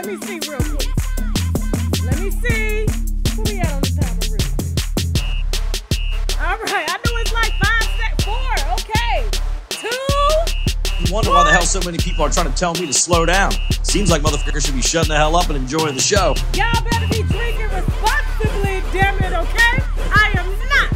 Let me see real quick. Let me see. Who we at on the timer real quick? All right. I know it's like 5 seconds. 4. Okay. 2. You wonder why the hell so many people are trying to tell me to slow down. Seems like motherfuckers should be shutting the hell up and enjoying the show. Y'all better be drinking responsibly, damn it, okay? I am not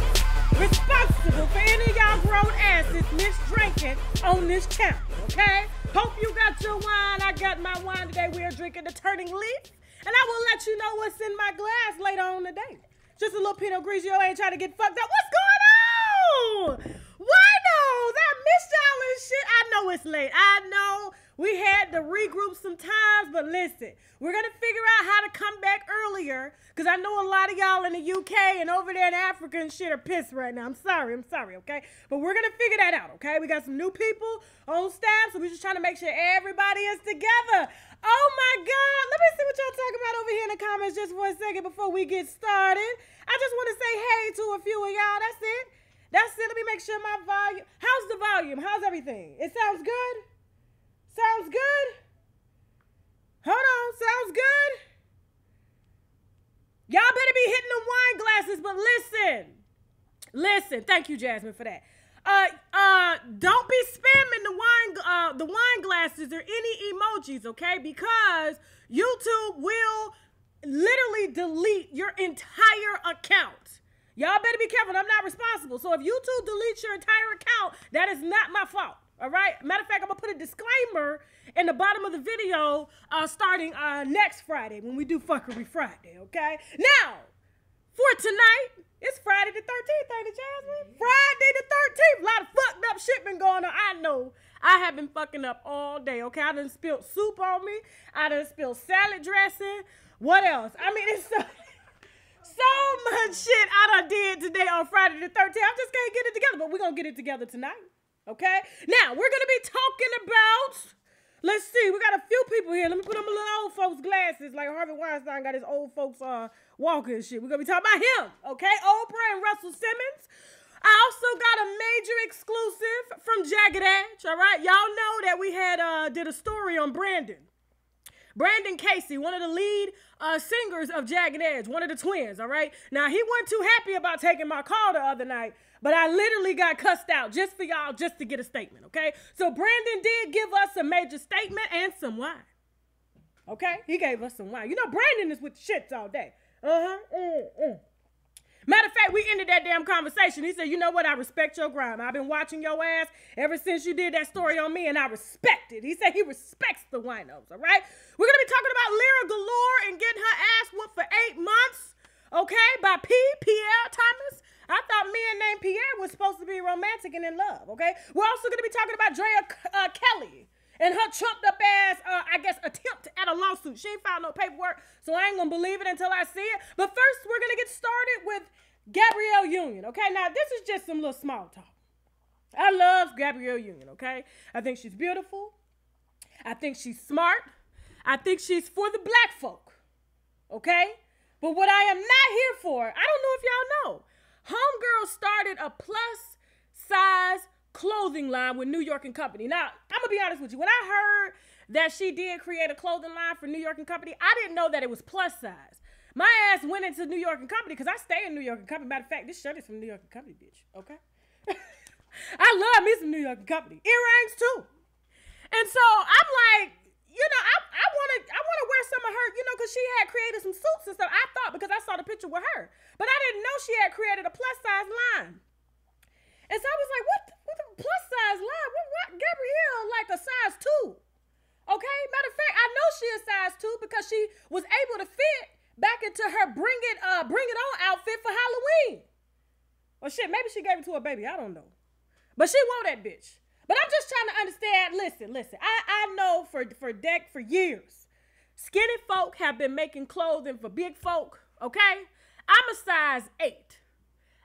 responsible for any of y'all grown asses misdrinking on this channel, okay? Hope you got your wine. I got my wine today. We are drinking the Turning Leaf, and I will let you know what's in my glass later on today. Just a little Pinot Grigio. Ain't trying to get fucked up. What's going on? Why no? That missed y'all and shit. I know it's late. I know we had to regroup sometimes, but listen, we're going to figure out how to come back earlier because I know a lot of y'all in the UK and over there in Africa and shit are pissed right now. I'm sorry, okay? But we're going to figure that out, okay? We got some new people on staff, so we're just trying to make sure everybody is together. Oh my God. Let me see what y'all talking about over here in the comments just for a second before we get started. I just want to say hey to a few of y'all. That's it. Let me make sure my volume. How's the volume? How's everything? It sounds good? Sounds good? Hold on. Sounds good? Y'all better be hitting the wine glasses, but listen. Thank you, Jasmine, for that. Don't be spamming the wine glasses or any emojis, okay? Because YouTube will literally delete your entire account. Y'all better be careful. I'm not responsible. So if YouTube deletes your entire account, that is not my fault. All right? Matter of fact, I'm going to put a disclaimer in the bottom of the video starting next Friday when we do Fuckery Friday, okay? Now, for tonight, it's Friday the 13th, ain't it, Jasmine? Friday the 13th. A lot of fucked up shit been going on. I know. I have been fucking up all day, okay? I done spilled soup on me. I done spilled salad dressing. What else? I mean, it's so much shit I done did today on Friday the 13th. I just can't get it together, but we're going to get it together tonight, okay? Now, we're going to be talking about, let's see, we got a few people here. Let me put on my little old folks' glasses like Harvey Weinstein got his old folks walking and shit. We're going to be talking about him, okay? Oprah and Russell Simmons. I also got a major exclusive from Jagged Edge, all right? Y'all know that we had did a story on Brandon Casey, one of the lead singers of Jagged Edge, one of the twins, all right? Now, he wasn't too happy about taking my call the other night, but I literally got cussed out just for y'all, just to get a statement, okay? So Brandon did give us a major statement and some wine, okay? He gave us some wine. You know, Brandon is with the shits all day. Matter of fact, we ended that damn conversation. He said, you know what? I respect your grind. I've been watching your ass ever since you did that story on me, and I respect it. He said he respects the winos, all right? We're going to be talking about Lyra Galore and getting her ass whooped for 8 months, okay, by Pierre Thomas. I thought men named Pierre was supposed to be romantic and in love, okay? We're also going to be talking about Drea Kelly and her trumped up ass, attempt at a lawsuit. She ain't filed no paperwork, so I ain't gonna believe it until I see it. But first, we're gonna get started with Gabrielle Union, okay? Now, this is just some little small talk. I love Gabrielle Union, okay? I think she's beautiful. I think she's smart. I think she's for the black folk, okay? But what I am not here for, I don't know if y'all know, Homegirl started a plus size clothing line with New York & Company. Now, I'm gonna be honest with you. When I heard that she did create a clothing line for New York & Company, I didn't know that it was plus size. My ass went into New York & Company because I stay in New York & Company. Matter of fact, this shirt is from New York & Company, bitch, okay? I love me some New York & Company. Earrings, too. And so, I'm like, you know, I want to wear some of her, you know, because she had created some suits and stuff. I thought, because I saw the picture with her. But I didn't know she had created a plus size line. And so I was like, what the plus size line? What Gabrielle like a size 2? Okay? Matter of fact, I know she a size 2 because she was able to fit back into her bring it on outfit for Halloween. Or shit, maybe she gave it to her baby. I don't know. But she wore that bitch. But I'm just trying to understand. Listen. I know for years, skinny folk have been making clothing for big folk. Okay? I'm a size 8.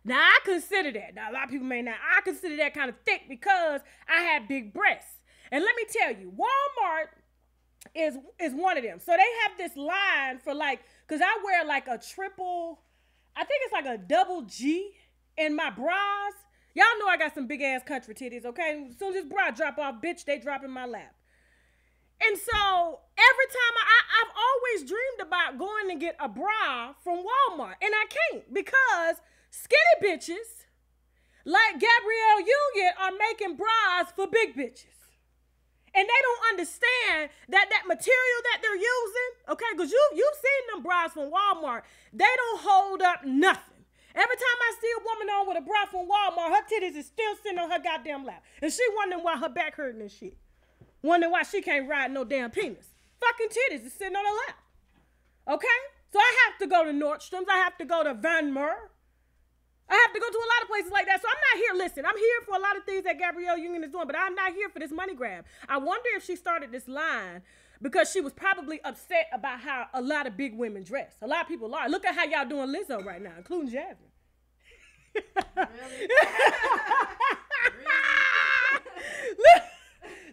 Now, I consider that. Now, a lot of people may not. I consider that kind of thick because I have big breasts. And let me tell you, Walmart is one of them. So they have this line for like, because I wear like a triple, I think it's like a double G in my bras. Y'all know I got some big ass country titties, okay? As soon as this bra drop off, bitch, they drop in my lap. And so every time I've always dreamed about going to get a bra from Walmart, and I can't because skinny bitches like Gabrielle Union are making bras for big bitches. And they don't understand that material that they're using, okay, because you've seen them bras from Walmart. They don't hold up nothing. Every time I see a woman on with a bra from Walmart, her titties is still sitting on her goddamn lap. And she wondering why her back hurting and shit. Wondering why she can't ride no damn penis. Fucking titties is sitting on her lap. Okay? So I have to go to Nordstrom's. I have to go to Van Meer. I have to go to a lot of places like that. So I'm not here, listen, I'm here for a lot of things that Gabrielle Union is doing, but I'm not here for this money grab. I wonder if she started this line because she was probably upset about how a lot of big women dress. A lot of people are. Look at how y'all doing Lizzo right now, including Jasmine. Really?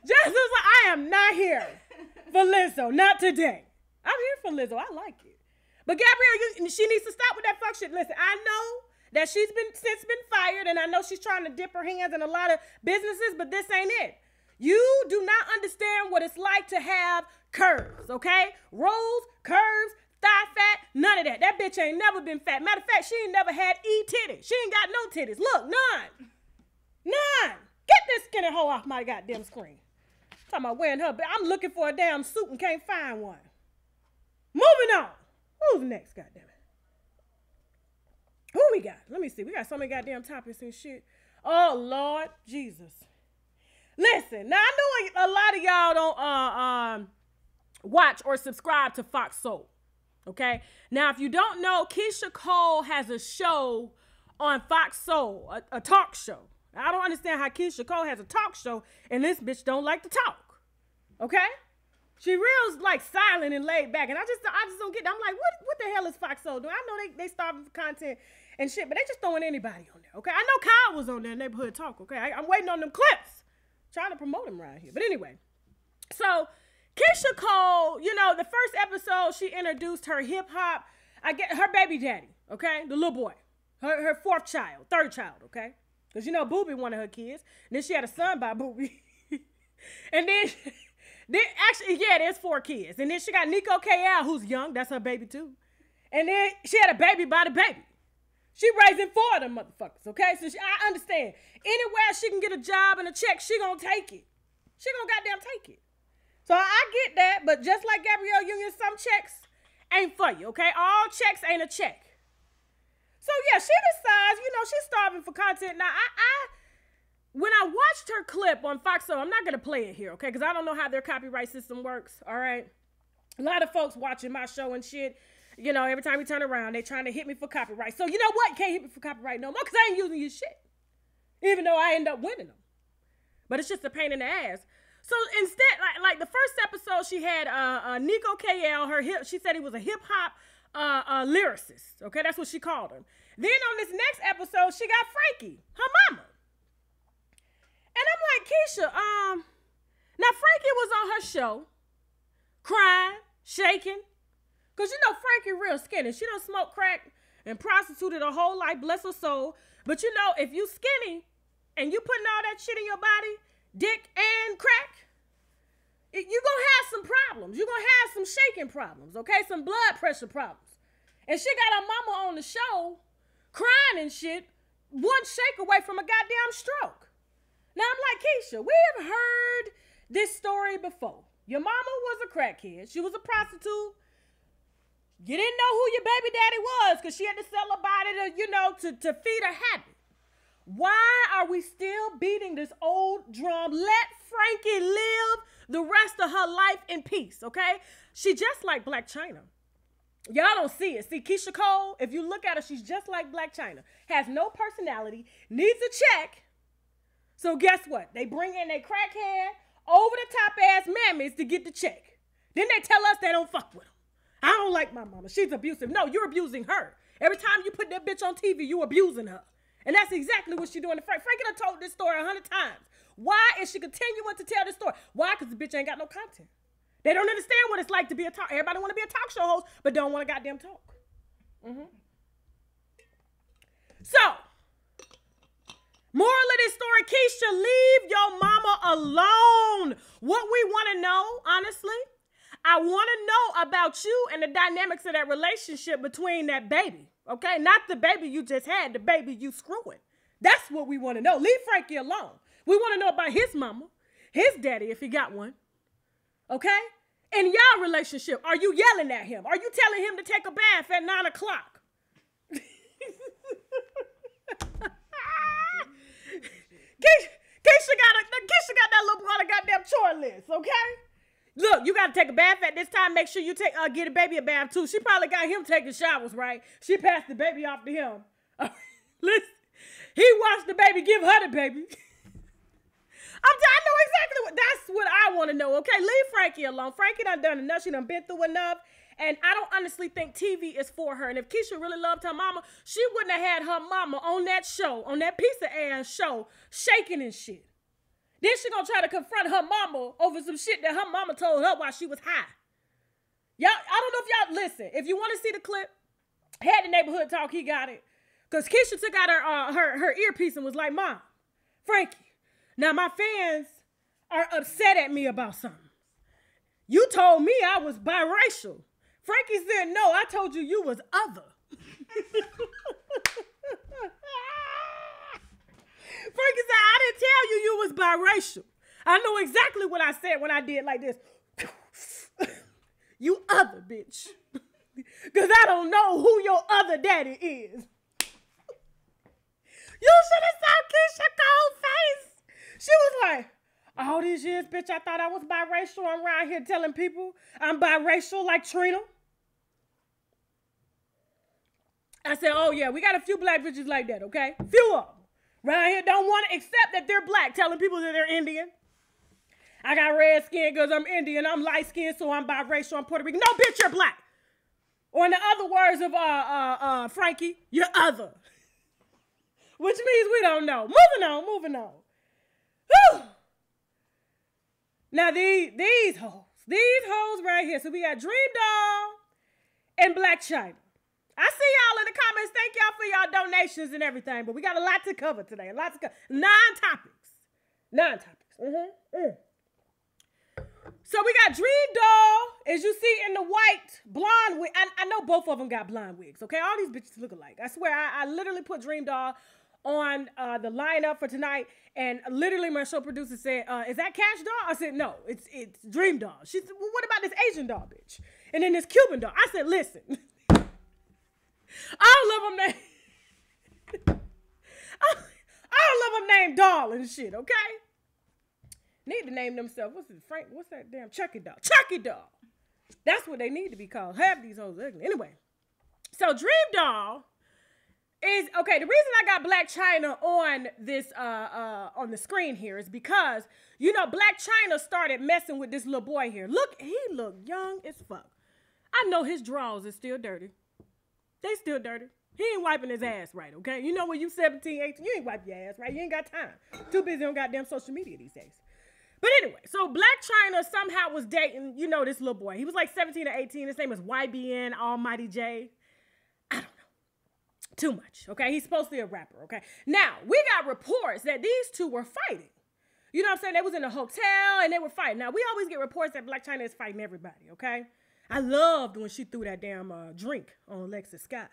Jasmine's like, I am not here for Lizzo, not today. I'm here for Lizzo, I like it. But Gabrielle, she needs to stop with that fuck shit. Listen, I know that she's since been fired, and I know she's trying to dip her hands in a lot of businesses, but this ain't it. You do not understand what it's like to have curves, okay? Rolls, curves, thigh fat, none of that. That bitch ain't never been fat. Matter of fact, she ain't never had titties. She ain't got no titties. Look, none. None. Get this skinny hoe off my goddamn screen. Talking about wearing her, but I'm looking for a damn suit and can't find one. Moving on. Who's next, goddamn it? Who we got? Let me see. We got so many goddamn topics and shit. Oh, Lord Jesus. Listen, now I know a lot of y'all don't watch or subscribe to Fox Soul. Okay? Now, if you don't know, Keisha Cole has a show on Fox Soul, a talk show. I don't understand how Keisha Cole has a talk show and this bitch don't like to talk. Okay? She real like silent and laid back, and I just don't get. I'm like, what the hell is Fox Soul doing? I know they starving for content and shit, but they just throwing anybody on there. Okay, I know Kyle was on there, Neighborhood Talk. Okay, I'm waiting on them clips, trying to promote him around here. But anyway, so Keisha Cole, you know, the first episode she introduced her hip hop. I get her baby daddy. Okay, the little boy, her third child. Okay, because you know Boobie one of her kids, and then she had a son by Boobie, and then. Actually, yeah, there's 4 kids. And then she got Nico KL, who's young. That's her baby, too. And then she had a baby by the baby. She raising 4 of them motherfuckers, okay? So I understand. Anywhere she can get a job and a check, she gonna take it. She gonna goddamn take it. So I get that, but just like Gabrielle Union, some checks ain't for you, okay? All checks ain't a check. So, yeah, she decides, you know, she's starving for content. Now, when I watched her clip on Fox Soul, I'm not going to play it here, okay? Because I don't know how their copyright system works, all right? A lot of folks watching my show and shit, you know, every time we turn around, they trying to hit me for copyright. So you know what? You can't hit me for copyright no more because I ain't using your shit. Even though I end up winning them. But it's just a pain in the ass. So instead, like the first episode, she had Nico KL, she said he was a hip-hop lyricist, okay? That's what she called him. Then on this next episode, she got Frankie, her mama. And I'm like, Keisha, now Frankie was on her show, crying, shaking. Because you know Frankie real skinny. She don't smoke crack and prostituted her whole life, bless her soul. But you know, if you skinny and you putting all that shit in your body, dick and crack, you gonna have some problems. You gonna have some shaking problems, okay? Some blood pressure problems. And she got her mama on the show, crying and shit, one shake away from a goddamn stroke. Now, I'm like, Keisha, we have heard this story before. Your mama was a crackhead. She was a prostitute. You didn't know who your baby daddy was because she had to sell her body to, you know, to feed her habit. Why are we still beating this old drum? Let Frankie live the rest of her life in peace, okay? She just like Blac Chyna. Y'all don't see it. See, Keisha Cole, if you look at her, she's just like Blac Chyna. Has no personality, needs a check. So guess what? They bring in their crackhead, over-the-top ass mammies to get the check. Then they tell us they don't fuck with them. I don't like my mama. She's abusive. No, you're abusing her. Every time you put that bitch on TV, you abusing her. And that's exactly what she's doing to Frank. Frankie done told this story 100 times. Why is she continuing to tell this story? Why? Because the bitch ain't got no content. They don't understand what it's like to be a talk. Everybody want to be a talk show host, but don't want to goddamn talk. So, moral of this this story, Keisha, leave your mama alone. What we want to know, honestly, I want to know about you and the dynamics of that relationship between that baby, okay? Not the baby you just had, the baby you screwing. That's what we want to know. Leave Frankie alone. We want to know about his mama, his daddy, if he got one, okay? In y'all relationship, are you yelling at him? Are you telling him to take a bath at 9 o'clock? Keisha got that little brother goddamn chore list, okay? Look, you got to take a bath at this time. Make sure you get a baby a bath, too. She probably got him taking showers, right? She passed the baby off to him. Listen, he watched the baby give her the baby. I know exactly that's what I want to know, okay? Leave Frankie alone. Frankie done enough. She done been through enough. And I don't honestly think TV is for her. And if Keisha really loved her mama, she wouldn't have had her mama on that show, on that piece of ass show, shaking and shit. Then she gonna try to confront her mama over some shit that her mama told her while she was high. Y'all, I don't know if y'all listen. If you want to see the clip, head to Neighborhood Talk. He got it. Because Keisha took out her earpiece and was like, Mom, Frankie, now my fans are upset at me about something. You told me I was biracial. Frankie said, no, I told you was other. Frankie said, I didn't tell you was biracial. I know exactly what I said when I did like this. You other bitch. Because I don't know who your other daddy is. You should have saw Keisha cold face. She was like, all these years, bitch, I thought I was biracial. I'm around here telling people I'm biracial like Trina. I said, oh, yeah, we got a few black bitches like that, okay? Few of them. Around here don't want to accept that they're black, telling people that they're Indian. I got red skin because I'm Indian. I'm light skinned, so I'm biracial. I'm Puerto Rican. No, bitch, you're black. Or in the other words of Frankie, you're other. Which means we don't know. Moving on. Whew. Now, these hoes right here. So we got Dream Doll and Blac Chyna. I see y'all in the comments. Thank y'all for y'all donations and everything. But we got a lot to cover today. A lot to cover. 9 topics. So we got Dream Doll, as you see in the white blonde wig. I know both of them got blonde wigs, okay? All these bitches look alike. I swear, I literally put Dream Doll on the lineup for tonight, and literally my show producer said, is that Cash Doll? I said, no, it's Dream Doll. She said, well, what about this Asian doll, bitch? And then this Cuban doll. I said, listen, I don't love them named Doll and shit, okay? Need to name themselves. What's that damn Chucky Doll? Chucky Doll. That's what they need to be called. Half these hoes ugly. Anyway, so Dream Doll is, okay, the reason I got Blac Chyna on this, on the screen here is because, you know, Blac Chyna started messing with this little boy here. Look, he looked young as fuck. I know his drawers is still dirty. They still dirty. He ain't wiping his ass right, okay? You know when you 17, 18, you ain't wipe your ass right. You ain't got time. Too busy on goddamn social media these days. But anyway, so Blac Chyna somehow was dating, you know, this little boy. He was like 17 or 18. His name is YBN Almighty J. I don't know. Too much, okay? He's supposed to be a rapper, okay? Now, we got reports that these two were fighting. You know what I'm saying? They was in a hotel and they were fighting. Now, we always get reports that Blac Chyna is fighting everybody, okay? I loved when she threw that damn drink on Alexis Sky.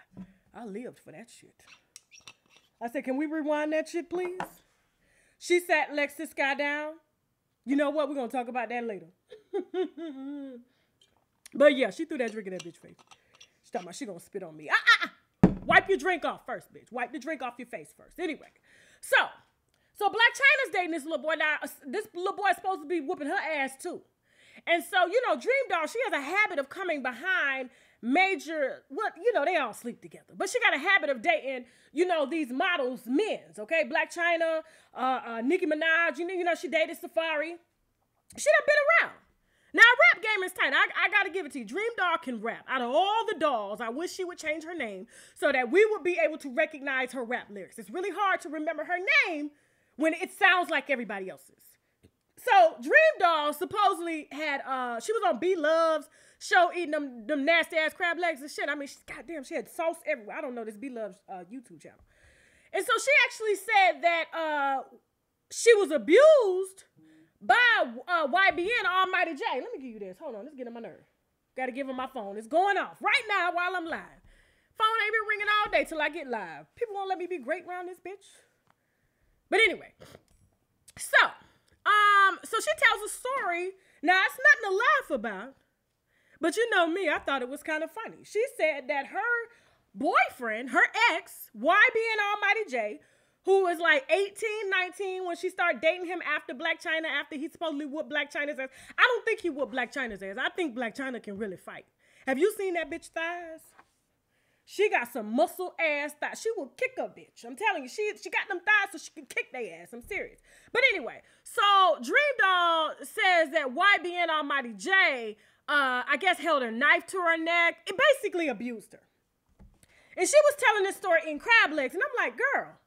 I lived for that shit. I said, can we rewind that shit, please? She sat Alexis Sky down. You know what? We're going to talk about that later. But yeah, she threw that drink in that bitch face. She's talking about she going to spit on me. Wipe your drink off first, bitch. Wipe the drink off your face first. Anyway, so Blac Chyna's dating this little boy. Now, this little boy is supposed to be whooping her ass too. And so, you know, Dream Doll, she has a habit of coming behind major, they all sleep together. But she got a habit of dating, you know, these models, men's, okay? Blac Chyna, Nicki Minaj, you know, she dated Safari. She done been around. Now, rap game is tight. I got to give it to you. Dream Doll can rap. Out of all the dolls, I wish she would change her name so that we would be able to recognize her rap lyrics. It's really hard to remember her name when it sounds like everybody else's. So, Dream Doll supposedly had, she was on B-Love's show eating them nasty-ass crab legs and shit. I mean, goddamn, she had sauce everywhere. I don't know this B-Love's YouTube channel. And so, she actually said that she was abused by YBN Almighty J. Let me give you this. Hold on, let's get on my nerve. Got to give him my phone. It's going off right now while I'm live. Phone ain't been ringing all day till I get live. People won't let me be great around this bitch. But anyway, so she tells a story. Now, it's nothing to laugh about, but you know me, I thought it was kind of funny. She said that her boyfriend, her ex, YBN Almighty J, who was like 18, 19 when she started dating him after Blac Chyna, after he supposedly whooped Blac Chyna's ass. I don't think he whooped Blac Chyna's ass. I think Blac Chyna can really fight. Have you seen that bitch thighs? She got some muscle ass thighs. She will kick a bitch. I'm telling you, she got them thighs so she can kick their ass. I'm serious. But anyway, so Dream Doll says that YBN Almighty J, I guess held a knife to her neck. It basically abused her. And she was telling this story in crab legs. And I'm like, girl,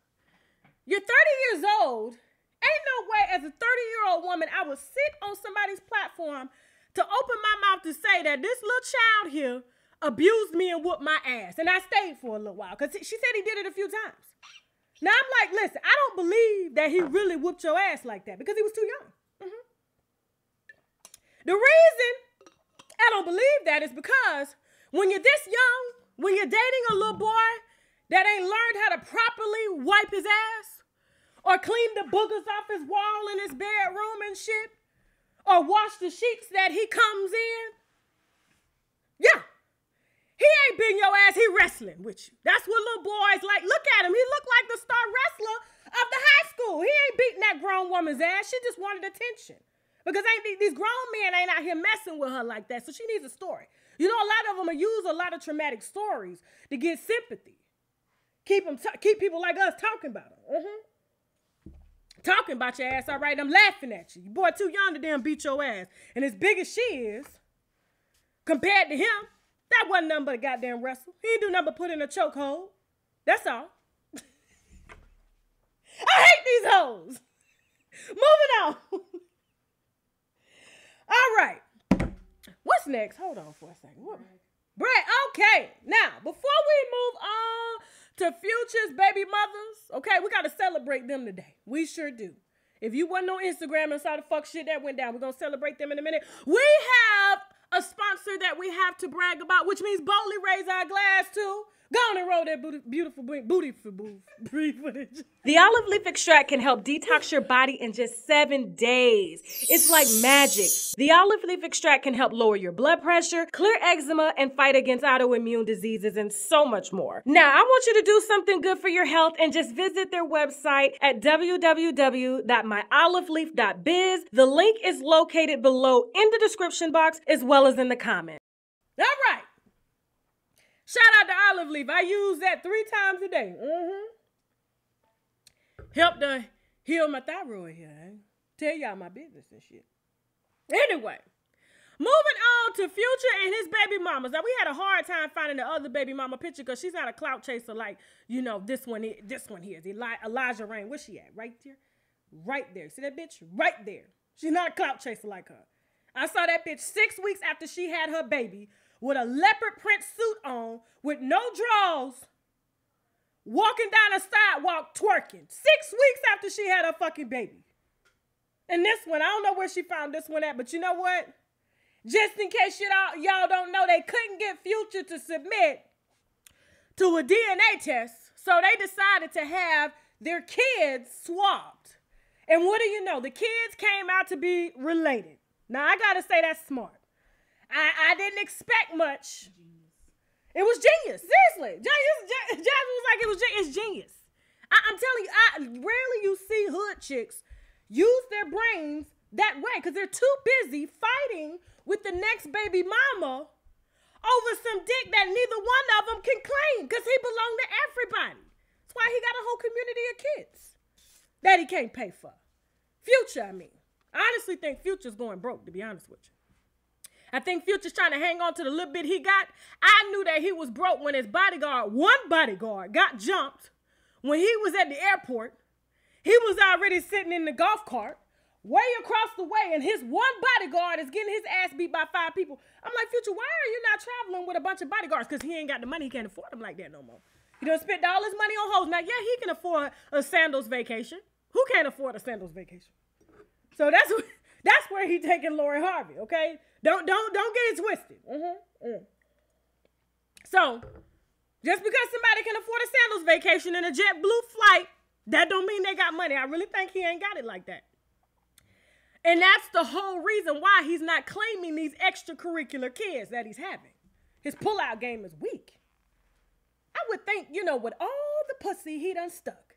you're 30 years old. Ain't no way as a 30-year-old woman I would sit on somebody's platform to open my mouth to say that this little child here abused me and whooped my ass. And I stayed for a little while because she said he did it a few times. Now I'm like, listen, I don't believe that he really whooped your ass like that because he was too young. Mm-hmm. The reason I don't believe that is because when you're this young, when you're dating a little boy that ain't learned how to properly wipe his ass or clean the boogers off his wall in his bedroom and shit or wash the sheets that he comes in, yeah. He ain't beating your ass, he wrestling with you. That's what little boys like. Look at him. He looked like the star wrestler of the high school. He ain't beating that grown woman's ass. She just wanted attention. Because these grown men ain't out here messing with her like that. So she needs a story. You know, a lot of them will use a lot of traumatic stories to get sympathy. Keep people like us talking about them. Mm-hmm. Talking about your ass, all right? I'm laughing at you. You boy too young to damn beat your ass. And as big as she is, compared to him, that wasn't nothing but a goddamn wrestle. He didn't do nothing but put in a chokehold. That's all. I hate these hoes. Moving on. All right. What's next? Hold on for a second. Brett, okay. Now, before we move on to Future's baby mothers, okay, we got to celebrate them today. We sure do. If you wasn't on Instagram and saw the fuck shit that went down, we're going to celebrate them in a minute. We have a sponsor that we have to brag about, which means boldly raise our glass to. Go on and roll that beautiful booty footage. The olive leaf extract can help detox your body in just 7 days. It's like magic. The olive leaf extract can help lower your blood pressure, clear eczema, and fight against autoimmune diseases and so much more. Now, I want you to do something good for your health and just visit their website at www.myoliveleaf.biz. The link is located below in the description box as well as in the comments. All right. Shout out to Olive Leaf. I use that 3 times a day. Mm-hmm. Help to heal my thyroid here. Eh? Tell y'all my business and shit. Anyway, moving on to Future and his baby mamas. Now, we had a hard time finding the other baby mama picture because she's not a clout chaser like, you know, this one here is Elijah Rain. Where's she at? Right there? Right there. See that bitch? Right there. She's not a clout chaser like her. I saw that bitch 6 weeks after she had her baby with a leopard print suit on, with no drawers, walking down a sidewalk twerking. 6 weeks after she had her fucking baby. And this one, I don't know where she found this one at, but you know what? Just in case y'all don't know, they couldn't get Future to submit to a DNA test, so they decided to have their kids swabbed. And what do you know? The kids came out to be related. Now, I gotta say that's smart. I didn't expect much. It was genius. Seriously. Jasmine was like, it's genius. I'm telling you, rarely you see hood chicks use their brains that way because they're too busy fighting with the next baby mama over some dick that neither one of them can claim because he belonged to everybody. That's why he got a whole community of kids that he can't pay for. Future, I mean. I honestly think Future's going broke, to be honest with you. I think Future's trying to hang on to the little bit he got. I knew that he was broke when his one bodyguard, got jumped when he was at the airport. He was already sitting in the golf cart way across the way, and his one bodyguard is getting his ass beat by 5 people. I'm like, Future, why are you not traveling with a bunch of bodyguards? Because he ain't got the money. He can't afford them like that no more. He done spent all his money on hoes. Now, yeah, he can afford a sandals vacation. Who can't afford a sandals vacation? So that's where he taking Lori Harvey, okay? Don't get it twisted. So, just because somebody can afford a sandals vacation and a JetBlue flight, that don't mean they got money. I really think he ain't got it like that. And that's the whole reason why he's not claiming these extracurricular kids that he's having. His pullout game is weak. I would think, with all the pussy he done stuck,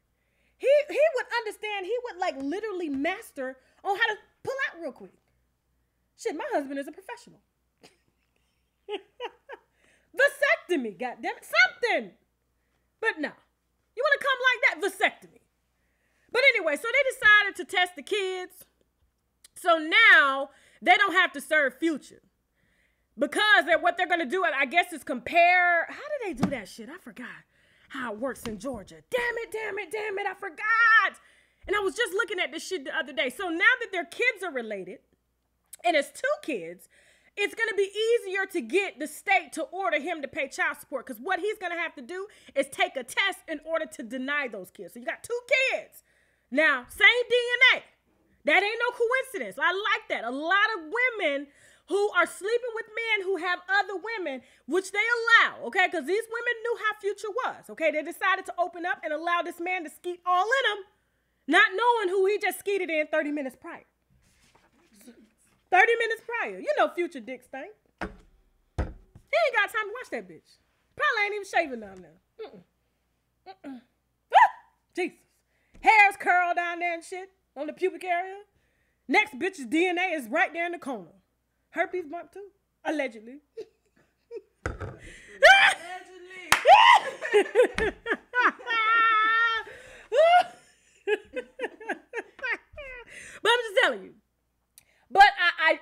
he would understand, he would like literally master on how to pull out real quick. Shit, my husband is a professional. Vasectomy, goddammit, something. But no, you want to come like that? Vasectomy. But anyway, so they decided to test the kids. So now they don't have to serve Future. Because what they're going to do, I guess, is compare. How do they do that shit? I forgot how it works in Georgia. Damn it, I forgot. And I was just looking at this shit the other day. So now that their kids are related, and it's 2 kids, it's going to be easier to get the state to order him to pay child support. Because what he's going to have to do is take a test in order to deny those kids. So you got 2 kids. Now, same DNA. That ain't no coincidence. I like that. A lot of women who are sleeping with men who have other women, which they allow, okay? Because these women knew how Future was, okay? They decided to open up and allow this man to skeet all in them, not knowing who he just skeeted in 30 minutes prior. 30 minutes prior. You know Future dick stink. He ain't got time to watch that bitch. Probably ain't even shaving down there. Ah, Jesus. Hair's curled down there and shit on the pubic area. Next bitch's DNA is right there in the corner. Herpes bump too, allegedly. But I'm just telling you. But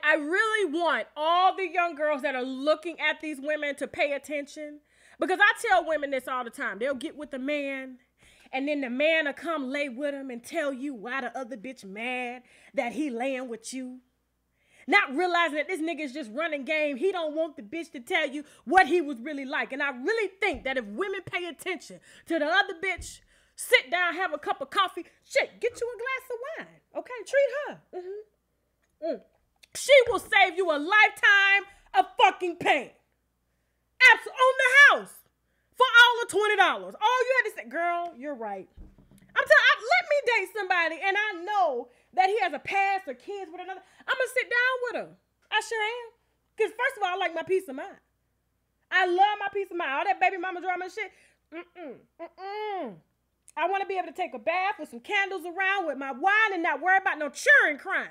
I really want all the young girls that are looking at these women to pay attention. Because I tell women this all the time. They'll get with the man, and then the man will come lay with him and tell you why the other bitch mad that he laying with you. Not realizing that this nigga is just running game. He don't want the bitch to tell you what he was really like. And I really think that if women pay attention to the other bitch, sit down, have a cup of coffee, shit, get you a glass of wine. Okay, treat her. She will save you a lifetime of fucking pain. On the house for all of $20. All you had to say, girl, you're right. Let me date somebody and I know that he has a past or kids with another. I'm going to sit down with her. I sure am. Because first of all, I like my peace of mind. I love my peace of mind. All that baby mama drama and shit. I want to be able to take a bath with some candles around with my wine and not worry about no children crying.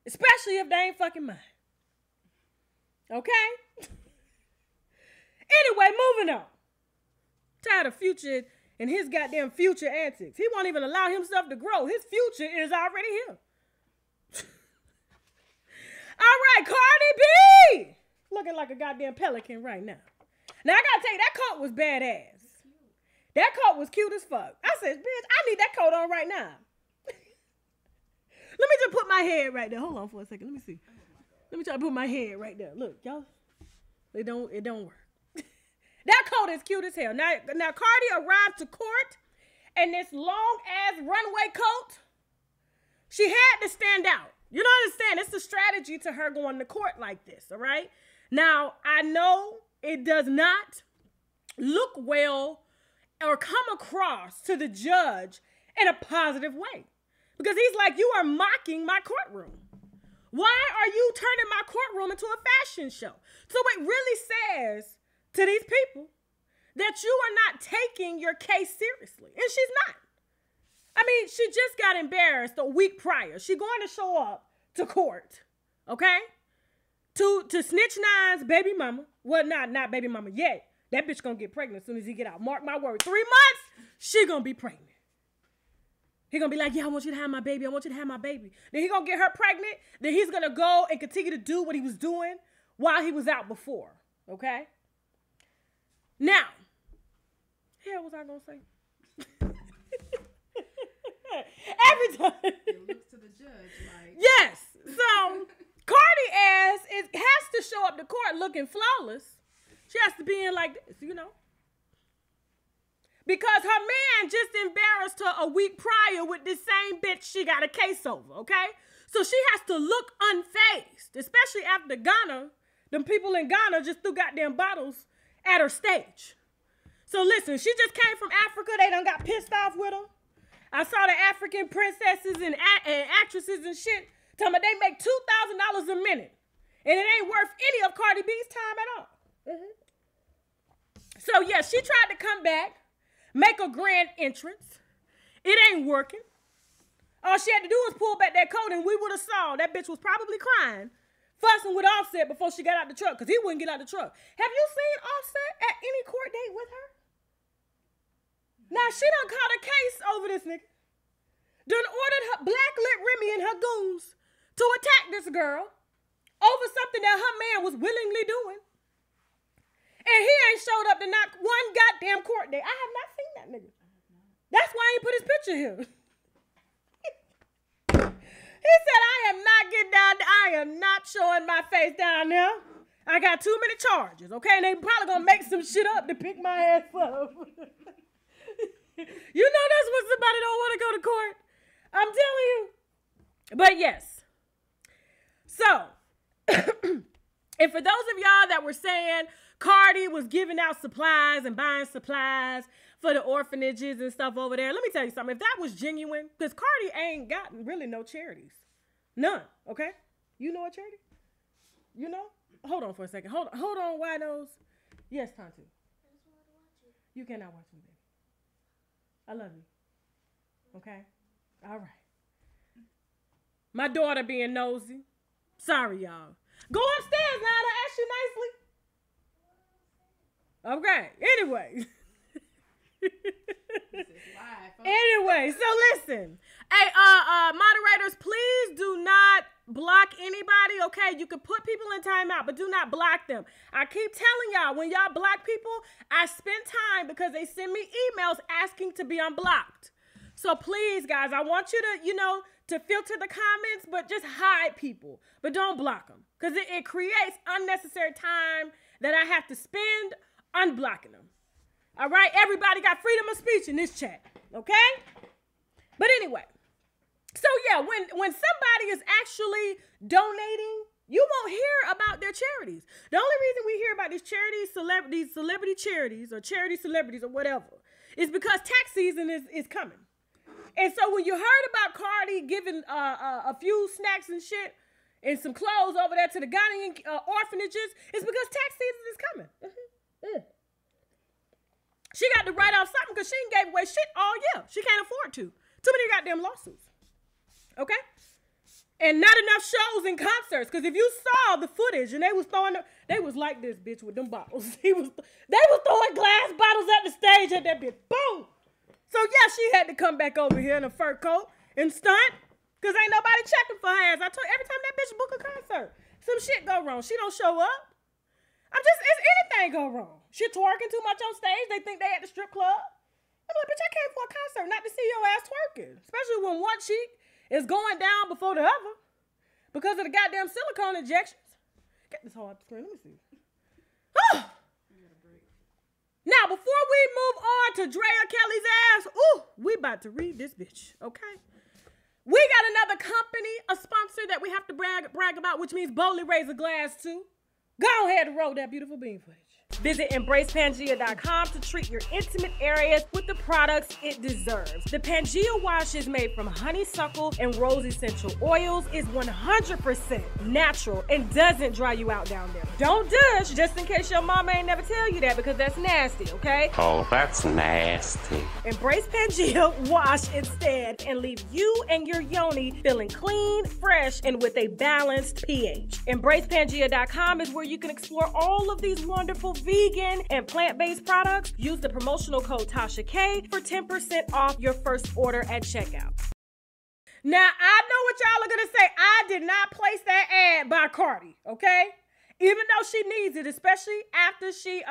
Especially if they ain't fucking mine. Okay? Anyway, moving on. Tired of Future and his goddamn future antics. He won't even allow himself to grow. His future is already here. All right, Cardi B. Looking like a goddamn pelican right now. Now, I gotta tell you, that coat was badass. That coat was cute as fuck. I said, bitch, I need that coat on right now. Let me just put my head right there. Hold on for a second. Let me see. Let me try to put my head right there. Look, y'all. It don't work. That coat is cute as hell. Now Cardi arrived to court in this long-ass runway coat. She had to stand out. You don't understand. It's a strategy to her going to court like this, all right? Now, I know it does not look well or come across to the judge in a positive way. Because he's like, you are mocking my courtroom. Why are you turning my courtroom into a fashion show? So it really says to these people that you are not taking your case seriously. And she's not. I mean, she just got embarrassed a week prior. She's going to show up to court, okay? To Snitch Nine's baby mama. Well, not baby mama yet. That bitch gonna get pregnant as soon as he get out. Mark my word. 3 months, she gonna be pregnant. He gonna be like, yeah, I want you to have my baby. I want you to have my baby. Then he gonna get her pregnant. Then he's gonna go and continue to do what he was doing while he was out before, okay? Now, hell was I gonna say? Every time. It looks to the judge like. Yes. So Cardi ass has to show up to court looking flawless. She has to be in like this, you know. because her man just embarrassed her a week prior with this same bitch she got a case over, okay? So she has to look unfazed, especially after Ghana. Them people in Ghana just threw goddamn bottles at her stage. So listen, she just came from Africa. They done got pissed off with her. I saw the African princesses and actresses and shit talking about they make $2,000 a minute. And it ain't worth any of Cardi B's time at all. So yeah, she tried to come back, make a grand entrance. It ain't working. All she had to do was pull back that coat and we would have saw that bitch was probably crying, fussing with Offset before she got out the truck because he wouldn't get out the truck. Have you seen Offset at any court date with her? Now, she done caught a case over this nigga. Done ordered her Black-lit Remy and her goons to attack this girl over something that her man was willingly doing. And he ain't showed up to knock one goddamn court date. I have not seen that nigga. That's why he put his picture here. He said, I am not getting down there. I am not showing my face down there. I got too many charges, okay? And they probably gonna make some shit up to pick my ass up. You know that's when somebody don't want to go to court. I'm telling you. But yes. So, and for those of y'all that were saying Cardi was giving out supplies and buying supplies for the orphanages and stuff over there, let me tell you something. If that was genuine, because Cardi ain't gotten really no charities. None, okay? You know a charity? You know? Hold on for a second. Hold on, Why Nose? Yes, Tantu. You cannot watch me, baby. I love you. Okay? All right. My daughter being nosy. Sorry, y'all. Go upstairs now to ask you nicely. Okay. Anyway. Anyway, so listen. Hey, moderators, please do not block anybody, okay? You can put people in timeout, but do not block them. I keep telling y'all, when y'all block people, I spend time because they send me emails asking to be unblocked. So please, guys, I want you to, to filter the comments, but just hide people. But don't block them because it creates unnecessary time that I have to spend unblocking them. All right? Everybody got freedom of speech in this chat, okay? But anyway, so yeah, when somebody is actually donating, you won't hear about their charities. The only reason we hear about these charities, celebrity charities or charity celebrities or whatever, is because tax season is coming. And so when you heard about Cardi giving a few snacks and shit and some clothes over there to the Ghanaian orphanages, it's because tax season is coming. She got to write off something because she ain't gave away shit all year. She can't afford to. Too many goddamn lawsuits. Okay? And not enough shows and concerts. Because if you saw the footage and they was like this bitch with them bottles. They was throwing glass bottles at the stage at that bitch. Boom! So yeah, she had to come back over here in a fur coat and stunt. Because ain't nobody checking for her ass. I told you, every time that bitch book a concert, some shit go wrong. She don't show up. It's anything go wrong. She twerking too much on stage. They think they at the strip club. I'm like, bitch, I came for a concert not to see your ass twerking. Especially when one cheek is going down before the other because of the goddamn silicone injections. Get this whole up the screen. Let me see. Now, before we move on to Drea Kelly's ass, we about to read this bitch, okay? We got another company, a sponsor that we have to brag about, which means boldly raise a glass to. Go ahead and roll that beautiful bean footage. Visit EmbracePangea.com to treat your intimate areas with the products it deserves. The Pangea wash is made from honeysuckle and rose essential oils, is 100% natural, and doesn't dry you out down there. Don't douche, just in case your mama ain't never tell you that, because that's nasty, okay? Oh, that's nasty. Embrace Pangea wash instead and leave you and your yoni feeling clean, fresh, and with a balanced pH. EmbracePangea.com is where you can explore all of these wonderful vegan and plant-based products. Use the promotional code TashaK for 10% off your first order at checkout. Now, I know what y'all are going to say. I did not place that ad by Cardi, okay? Even though she needs it, especially after she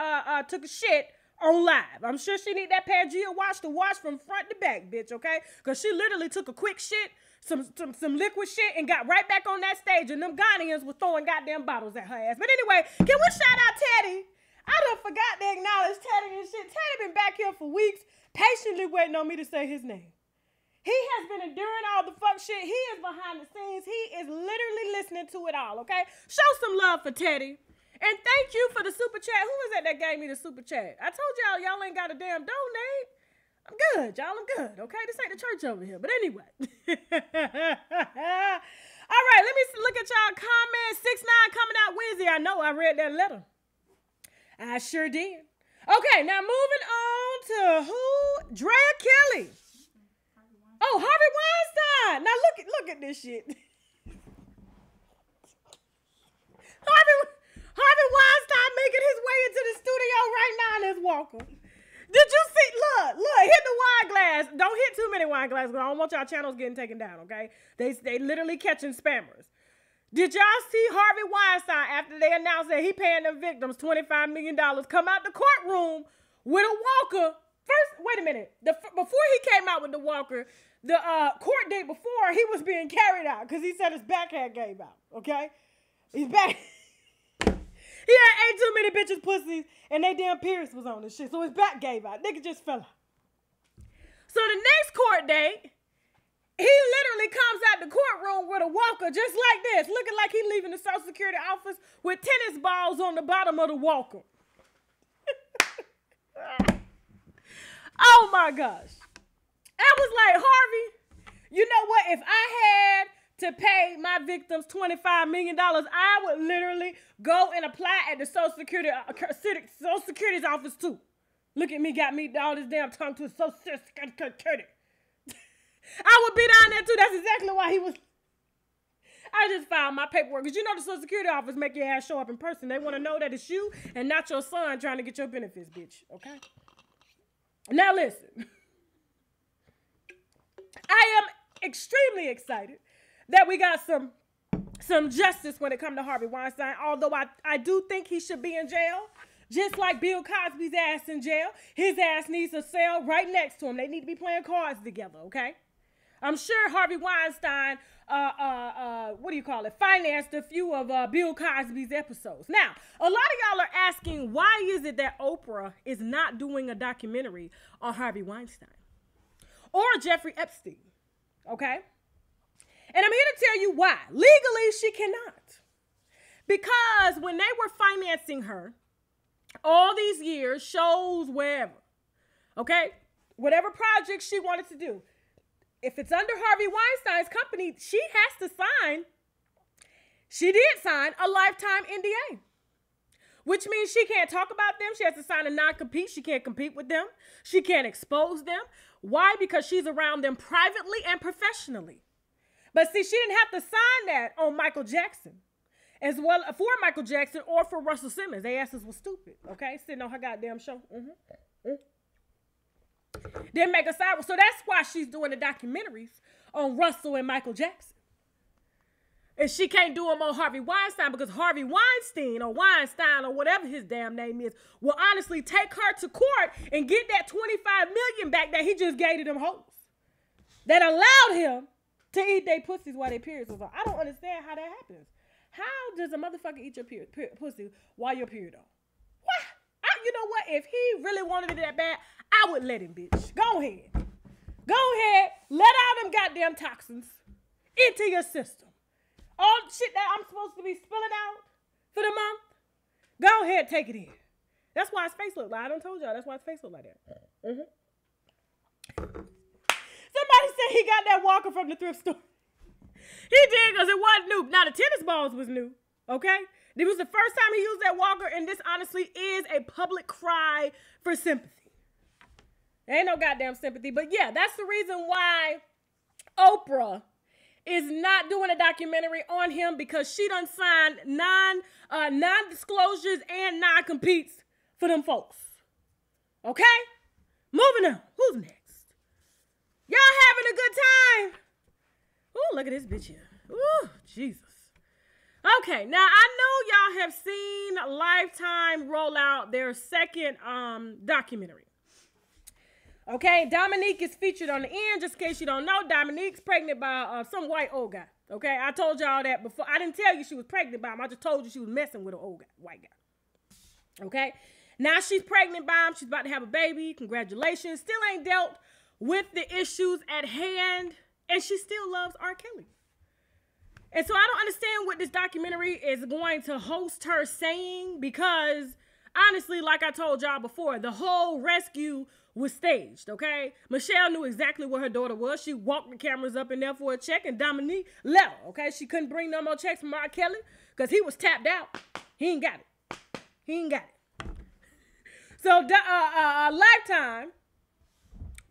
took a shit on live. I'm sure she need that Pangea wash to wash from front to back, bitch, okay? Because she literally took a quick shit, some liquid shit, and got right back on that stage, and them Ghanaians were throwing goddamn bottles at her ass. But anyway, can we shout out Teddy? I done forgot to acknowledge Teddy and shit. Teddy been back here for weeks. patiently waiting on me to say his name. He has been enduring all the fuck shit. He is behind the scenes. He is literally listening to it all, okay? Show some love for Teddy. And thank you for the super chat. Who was that gave me the super chat? I told y'all ain't got a damn donate. I'm good, y'all. I'm good, okay? This ain't the church over here. But anyway. All right, let me look at y'all comments. 6ix9ine coming out Wednesday. I know I read that letter. I sure did. Okay, now moving on to who? Drea Kelly. Oh, Harvey Weinstein. Now look at this shit. Harvey Weinstein making his way into the studio right now in his walker. Did you see? Look, hit the wine glass. Don't hit too many wine glasses. I don't want y'all channels getting taken down, okay? They literally catching spammers. Did y'all see Harvey Weinstein after they announced that he paying the victims $25 million come out the courtroom with a walker? First, wait a minute. Before he came out with the walker, the court date before, he was being carried out because he said his back had gave out, okay? His back... He had ate too many bitches' pussies, and they damn periods was on this shit, so his back gave out. Nigga just fell out. So the next court date, he literally comes out the courtroom with a walker just like this, looking like he leaving the Social Security office with tennis balls on the bottom of the walker. Oh my gosh. I was like, Harvey, you know what? If I had to pay my victims $25 million, I would literally go and apply at the Social Security's office too. Look at me, got me all this damn tongue to Social Security. I would be down there too. That's exactly why he was. I just filed my paperwork. Because you know the Social Security office make your ass show up in person. They want to know that it's you and not your son trying to get your benefits, bitch. Okay? Now listen. I am extremely excited that we got some justice when it comes to Harvey Weinstein, although I do think he should be in jail, just like Bill Cosby's ass in jail. His ass needs a cell right next to him. They need to be playing cards together, okay? I'm sure Harvey Weinstein, financed a few of Bill Cosby's episodes. Now, a lot of y'all are asking, why is it that Oprah is not doing a documentary on Harvey Weinstein or Jeffrey Epstein, okay? And I'm here to tell you why. Legally, she cannot. Because when they were financing her, all these years, shows, wherever, okay, whatever project she wanted to do, if it's under Harvey Weinstein's company, she did sign a lifetime NDA, which means she can't talk about them. She has to sign a non-compete. She can't compete with them. She can't expose them. Why? Because she's around them privately and professionally. But see, she didn't have to sign that on Michael Jackson, as well for Michael Jackson or for Russell Simmons. They asses was stupid, okay? Sitting on her goddamn show. Didn't make a side. So that's why she's doing the documentaries on Russell and Michael Jackson. And she can't do them on Harvey Weinstein because Harvey Weinstein or whatever his damn name is will honestly take her to court and get that $25 million back that he just gave to them hoes that allowed him to eat their pussies while their periods was on. I don't understand how that happens. How does a motherfucker eat your pussy while your period on? What? You know what? If he really wanted it that bad, I would let him, bitch. Go ahead. Go ahead. Let all them goddamn toxins into your system. All the shit that I'm supposed to be spilling out for the month, go ahead, take it in. That's why his face look like. I done told y'all. That's why his face look like that. Somebody said he got that walker from the thrift store. He did because it wasn't new. Now, the tennis balls was new, okay? It was the first time he used that walker, and this honestly is a public cry for sympathy. There ain't no goddamn sympathy, but yeah, that's the reason why Oprah is not doing a documentary on him, because she done signed non-disclosures and non-competes for them folks. Okay? Moving on. Who's next? Y'all having a good time? Ooh, look at this bitch here. Ooh, Jesus. Okay, now I know y'all have seen Lifetime roll out their second documentary. Okay, Dominique is featured on the end. Just in case you don't know, Dominique's pregnant by some white old guy. Okay, I told y'all that before. I didn't tell you she was pregnant by him. I just told you she was messing with an old guy, white guy. Okay, Now she's pregnant by him. She's about to have a baby. Congratulations. Still ain't dealt with the issues at hand. And she still loves R. Kelly. And so I don't understand what this documentary is going to host her saying, because honestly, like I told y'all before, the whole rescue was staged, okay? Michelle knew exactly where her daughter was. She walked the cameras up in there for a check, and Dominique let her, okay? She couldn't bring no more checks from R. Kelly because he was tapped out. He ain't got it. He ain't got it. So Lifetime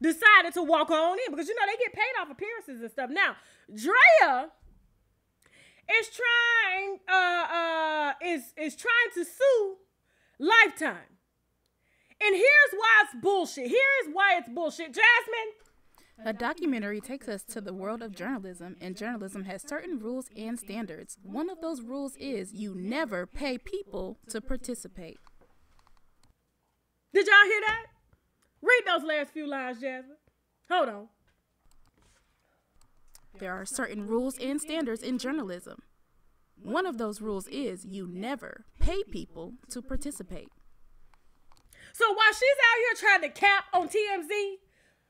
decided to walk on in because, you know, they get paid off appearances and stuff. Now, Drea is trying to sue Lifetime. And here's why it's bullshit. Here's why it's bullshit. Jasmine? A documentary takes us to the world of journalism, and journalism has certain rules and standards. One of those rules is you never pay people to participate. Did y'all hear that? Read those last few lines, Jasmine. Hold on. There are certain rules and standards in journalism. One of those rules is you never pay people to participate. So while she's out here trying to cap on TMZ,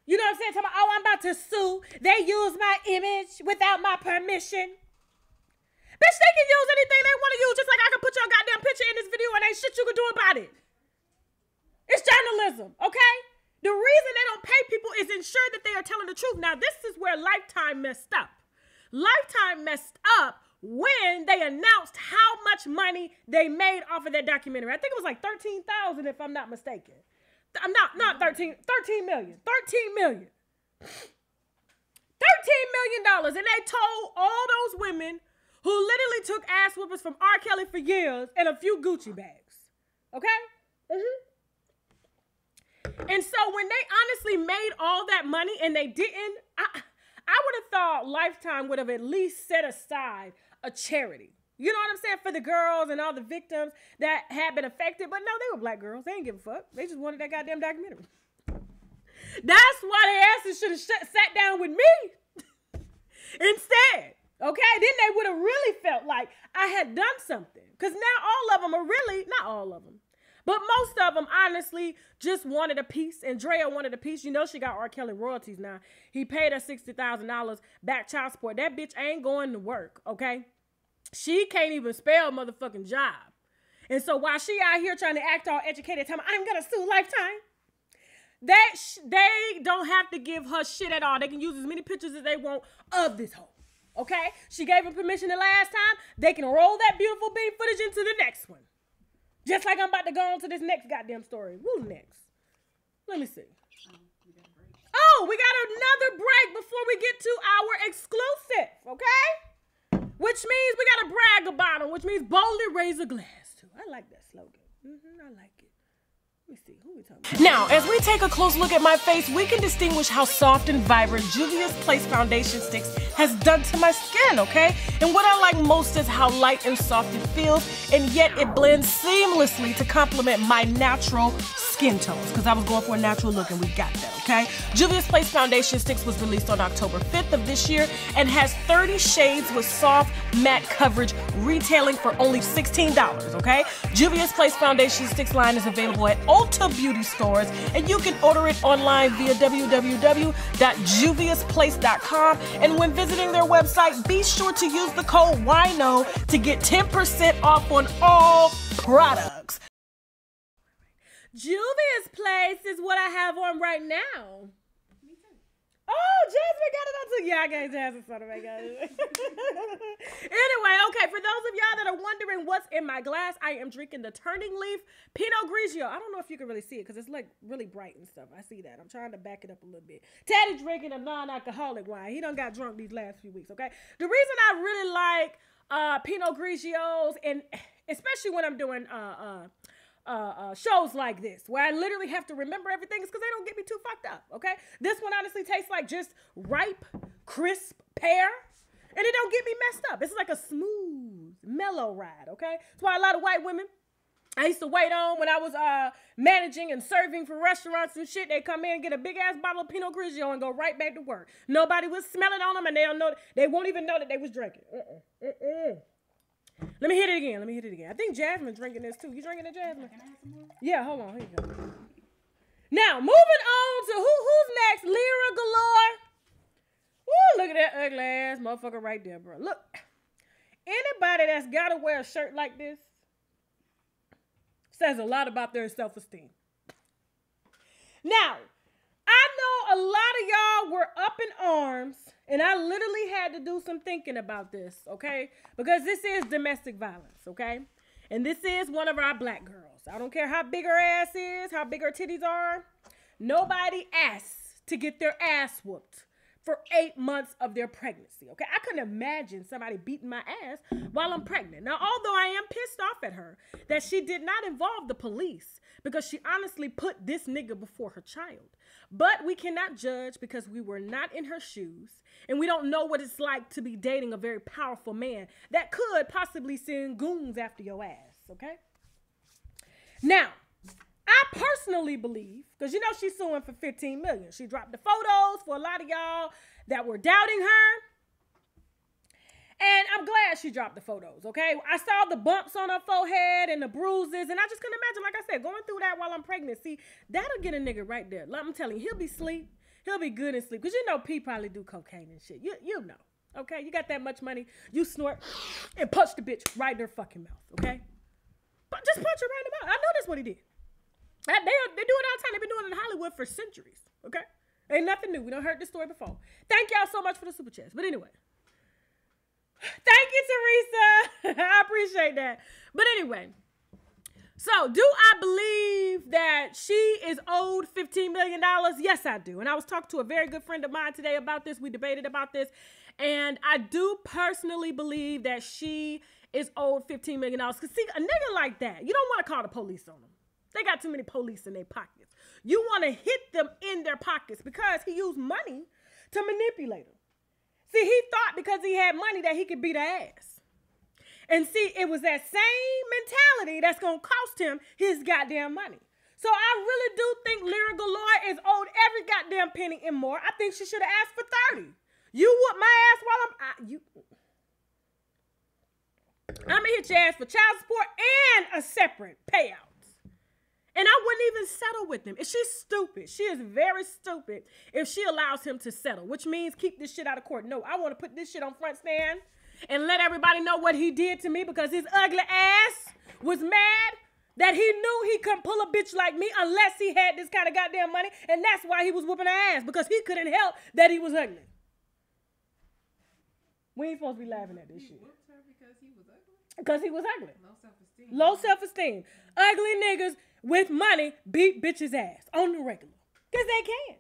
you know what I'm saying? Talking about, oh, I'm about to sue. They use my image without my permission. Bitch, they can use anything they want to use, just like I can put your goddamn picture in this video and ain't shit you can do about it. It's journalism, okay? The reason they don't pay people is ensure that they are telling the truth. Now, this is where Lifetime messed up. Lifetime messed up when they announced how much money they made off of that documentary. I think it was like $13,000 if I'm not mistaken. I'm not 13 million. 13 million. $13 million. And they told all those women who literally took ass whoopers from R. Kelly for years and a few Gucci bags. Okay? Mm-hmm. And so when they honestly made all that money and they didn't, I would have thought Lifetime would have at least set aside a charity. You know what I'm saying? For the girls and all the victims that had been affected. But no, they were black girls. They didn't give a fuck. They just wanted that goddamn documentary. That's why their asses should have sat down with me instead. Okay? Then they would have really felt like I had done something. Because now all of them are really, not all of them, but most of them, honestly, just wanted a piece. And Drea wanted a piece. You know she got R. Kelly royalties now. He paid her $60,000 back child support. That bitch ain't going to work, okay? She can't even spell motherfucking job. And so while she out here trying to act all educated, telling me, I'm going to sue Lifetime, they don't have to give her shit at all. They can use as many pictures as they want of this hoe, okay? She gave him permission the last time. They can roll that beautiful beam footage into the next one. Just like I'm about to go on to this next goddamn story. Who's next? Let me see. Oh, we got another break before we get to our exclusive, okay? Which means we got to brag about them, which means boldly raise a glass to. I like that slogan. I like it. Let me see. Who we talking about? Now, as we take a close look at my face, we can distinguish how soft and vibrant Juvia's Place Foundation Sticks has done to my skin, okay? And what I like most is how light and soft it feels, and yet it blends seamlessly to complement my natural skin tones, because I was going for a natural look and we got that, okay? Juvia's Place Foundation Sticks was released on October 5th of this year and has 30 shades with soft matte coverage, retailing for only $16, okay? Juvia's Place Foundation Sticks line is available at Ulta Beauty stores, and you can order it online via www.juviasplace.com. And when visiting their website, be sure to use the code WINO to get 10% off on all products. Juvia's Place is what I have on right now. Me too. Oh, Jasmine got it on too. Yeah, I got Jasmine son of a gun. Anyway, okay, for those of y'all that are wondering what's in my glass, I am drinking the Turning Leaf Pinot Grigio. I don't know if you can really see it because it's like really bright and stuff. I see that. I'm trying to back it up a little bit. Teddy drinking a non-alcoholic wine. He done got drunk these last few weeks, okay? The reason I really like Pinot Grigios, and especially when I'm doing shows like this, where I literally have to remember everything, is because they don't get me too fucked up, okay? This one honestly tastes like just ripe, crisp pear, and it don't get me messed up. It's like a smooth, mellow ride, okay? That's why a lot of white women I used to wait on when I was managing and serving for restaurants and shit. They come in and get a big ass bottle of Pinot Grigio and go right back to work. Nobody was smelling on them, and they won't even know that they was drinking. Let me hit it again. I think Jasmine drinking this too. You drinking it, Jasmine? Yeah, hold on. Here you go. Now, moving on to who's next? Lyra Galore. Woo, look at that ugly ass motherfucker right there, bro. Look, anybody that's got to wear a shirt like this says a lot about their self-esteem. Now, I know a lot of y'all were up in arms, and I literally had to do some thinking about this, okay? Because this is domestic violence, okay? And this is one of our black girls. I don't care how big her ass is, how big her titties are. Nobody asks to get their ass whooped for 8 months of their pregnancy, okay? I couldn't imagine somebody beating my ass while I'm pregnant. Now, although I am pissed off at her that she did not involve the police because she honestly put this nigga before her child. But we cannot judge because we were not in her shoes and we don't know what it's like to be dating a very powerful man that could possibly send goons after your ass, okay? Now, I personally believe, because you know she's suing for $15 million. She dropped the photos for a lot of y'all that were doubting her. And I'm glad she dropped the photos, okay? I saw the bumps on her forehead and the bruises, and I just couldn't imagine, like I said, going through that while I'm pregnant. See, that'll get a nigga right there. I'm telling you, he'll be asleep. He'll be good in sleep. Because you know P probably do cocaine and shit. You know, okay? You got that much money, you snort and punch the bitch right in her fucking mouth, okay? But just punch her right in the mouth. I know that's what he did. They do it all the time. They've been doing it in Hollywood for centuries, okay? Ain't nothing new. We done heard this story before. Thank y'all so much for the super chats. But anyway. Thank you, Teresa. I appreciate that. But anyway. So, do I believe that she is owed $15 million? Yes, I do. And I was talking to a very good friend of mine today about this. We debated about this. And I do personally believe that she is owed $15 million. Because, see, a nigga like that, you don't want to call the police on him. They got too many police in their pockets. You want to hit them in their pockets because he used money to manipulate them. See, he thought because he had money that he could beat her ass. And see, it was that same mentality that's going to cost him his goddamn money. So I really do think Lyra Galore is owed every goddamn penny and more. I think she should have asked for 30. You whoop my ass while I'm going to hit your ass for child support and a separate payout. And I wouldn't even settle with him. If she's stupid, she is very stupid if she allows him to settle, which means keep this shit out of court. No, I want to put this shit on front stand and let everybody know what he did to me because his ugly ass was mad that he knew he couldn't pull a bitch like me unless he had this kind of goddamn money. And that's why he was whooping her ass, because he couldn't help that he was ugly. We ain't supposed to be laughing at this shit. Whooped her because he was ugly? Because he was ugly. Low self-esteem. Low self-esteem. Ugly niggas with money beat bitches' ass on the regular. Because they can.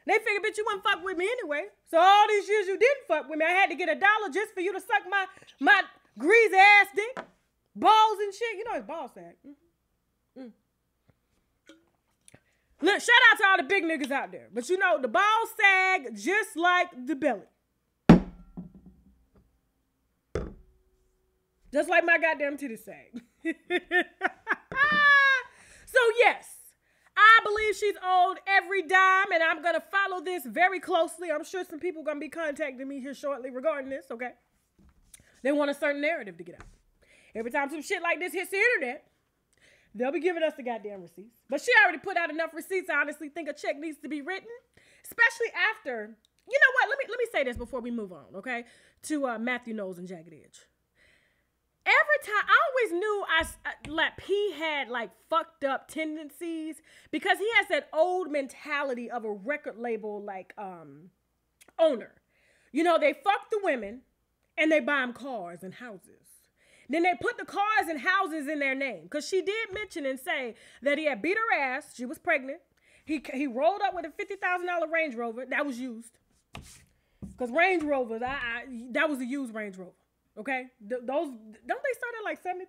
They figure, bitch, you wouldn't fuck with me anyway. So all these years you didn't fuck with me, I had to get $1 just for you to suck my greasy ass dick. Balls and shit. You know it's ball sag. Look, shout out to all the big niggas out there. But you know, the balls sag just like the belly. Just like my goddamn titties sag. So yes, I believe she's owed every dime, and I'm going to follow this very closely. I'm sure some people are going to be contacting me here shortly regarding this, okay? They want a certain narrative to get out. Every time some shit like this hits the internet, they'll be giving us the goddamn receipts. But she already put out enough receipts. I honestly think a check needs to be written, especially after, you know what? Let me say this before we move on, okay? To Matthew Knowles and Jagged Edge. Every time, I always knew like P had like fucked up tendencies because he has that old mentality of a record label like owner. You know, they fuck the women and they buy them cars and houses. Then they put the cars and houses in their name because she did mention and say that he had beat her ass. She was pregnant. He rolled up with a $50,000 Range Rover that was used. Because Range Rovers, that was a used Range Rover. Okay, those don't they start at like 70,000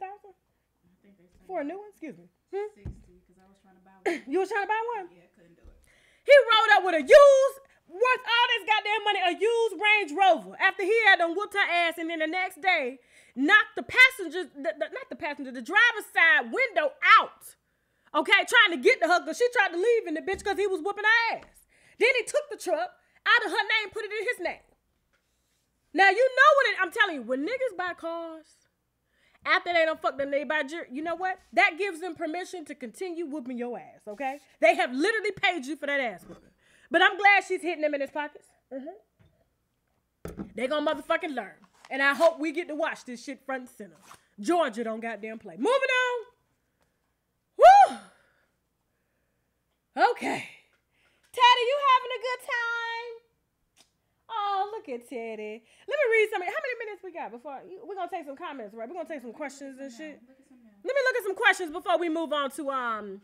for a new one? Excuse me. 60 because I was trying to buy one. You was trying to buy one? Yeah, I couldn't do it. He rolled up with a used, worth all this goddamn money, a used Range Rover. After he had done whooped her ass, and then the next day knocked the the driver's side window out. Okay, trying to get to her because she tried to leave in the bitch because he was whooping her ass. Then he took the truck out of her name, put it in his name. Now, you know what I'm telling you, when niggas buy cars after they don't fuck the neighbor, you know what? That gives them permission to continue whooping your ass, okay? They have literally paid you for that ass whooping. But I'm glad she's hitting them in his pockets. They gonna motherfucking learn. And I hope we get to watch this shit front and center. Georgia don't goddamn play. Moving on. Woo! Okay. Teddy, you having a good time? Oh, look at Teddy. Let me read something. How many minutes we got before? We're going to take some comments, right? We're going to take some questions and shit. Let me look at some questions before we move on to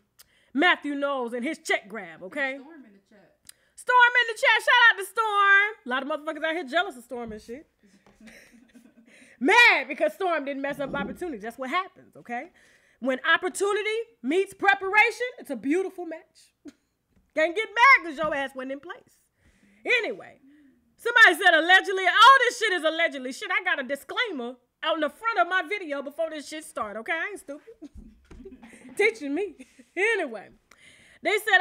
Matthew Knowles and his check grab, okay? Storm in the chat. Storm in the chat. Shout out to Storm. A lot of motherfuckers out here jealous of Storm and shit. Mad because Storm didn't mess up opportunity. That's what happens, okay? When opportunity meets preparation, it's a beautiful match. Can't get mad because your ass wasn't in place. Anyway, somebody said allegedly. Oh, this shit is allegedly. Shit, I got a disclaimer on the front of my video before this shit started, okay? I ain't stupid. Teaching me. Anyway, they said,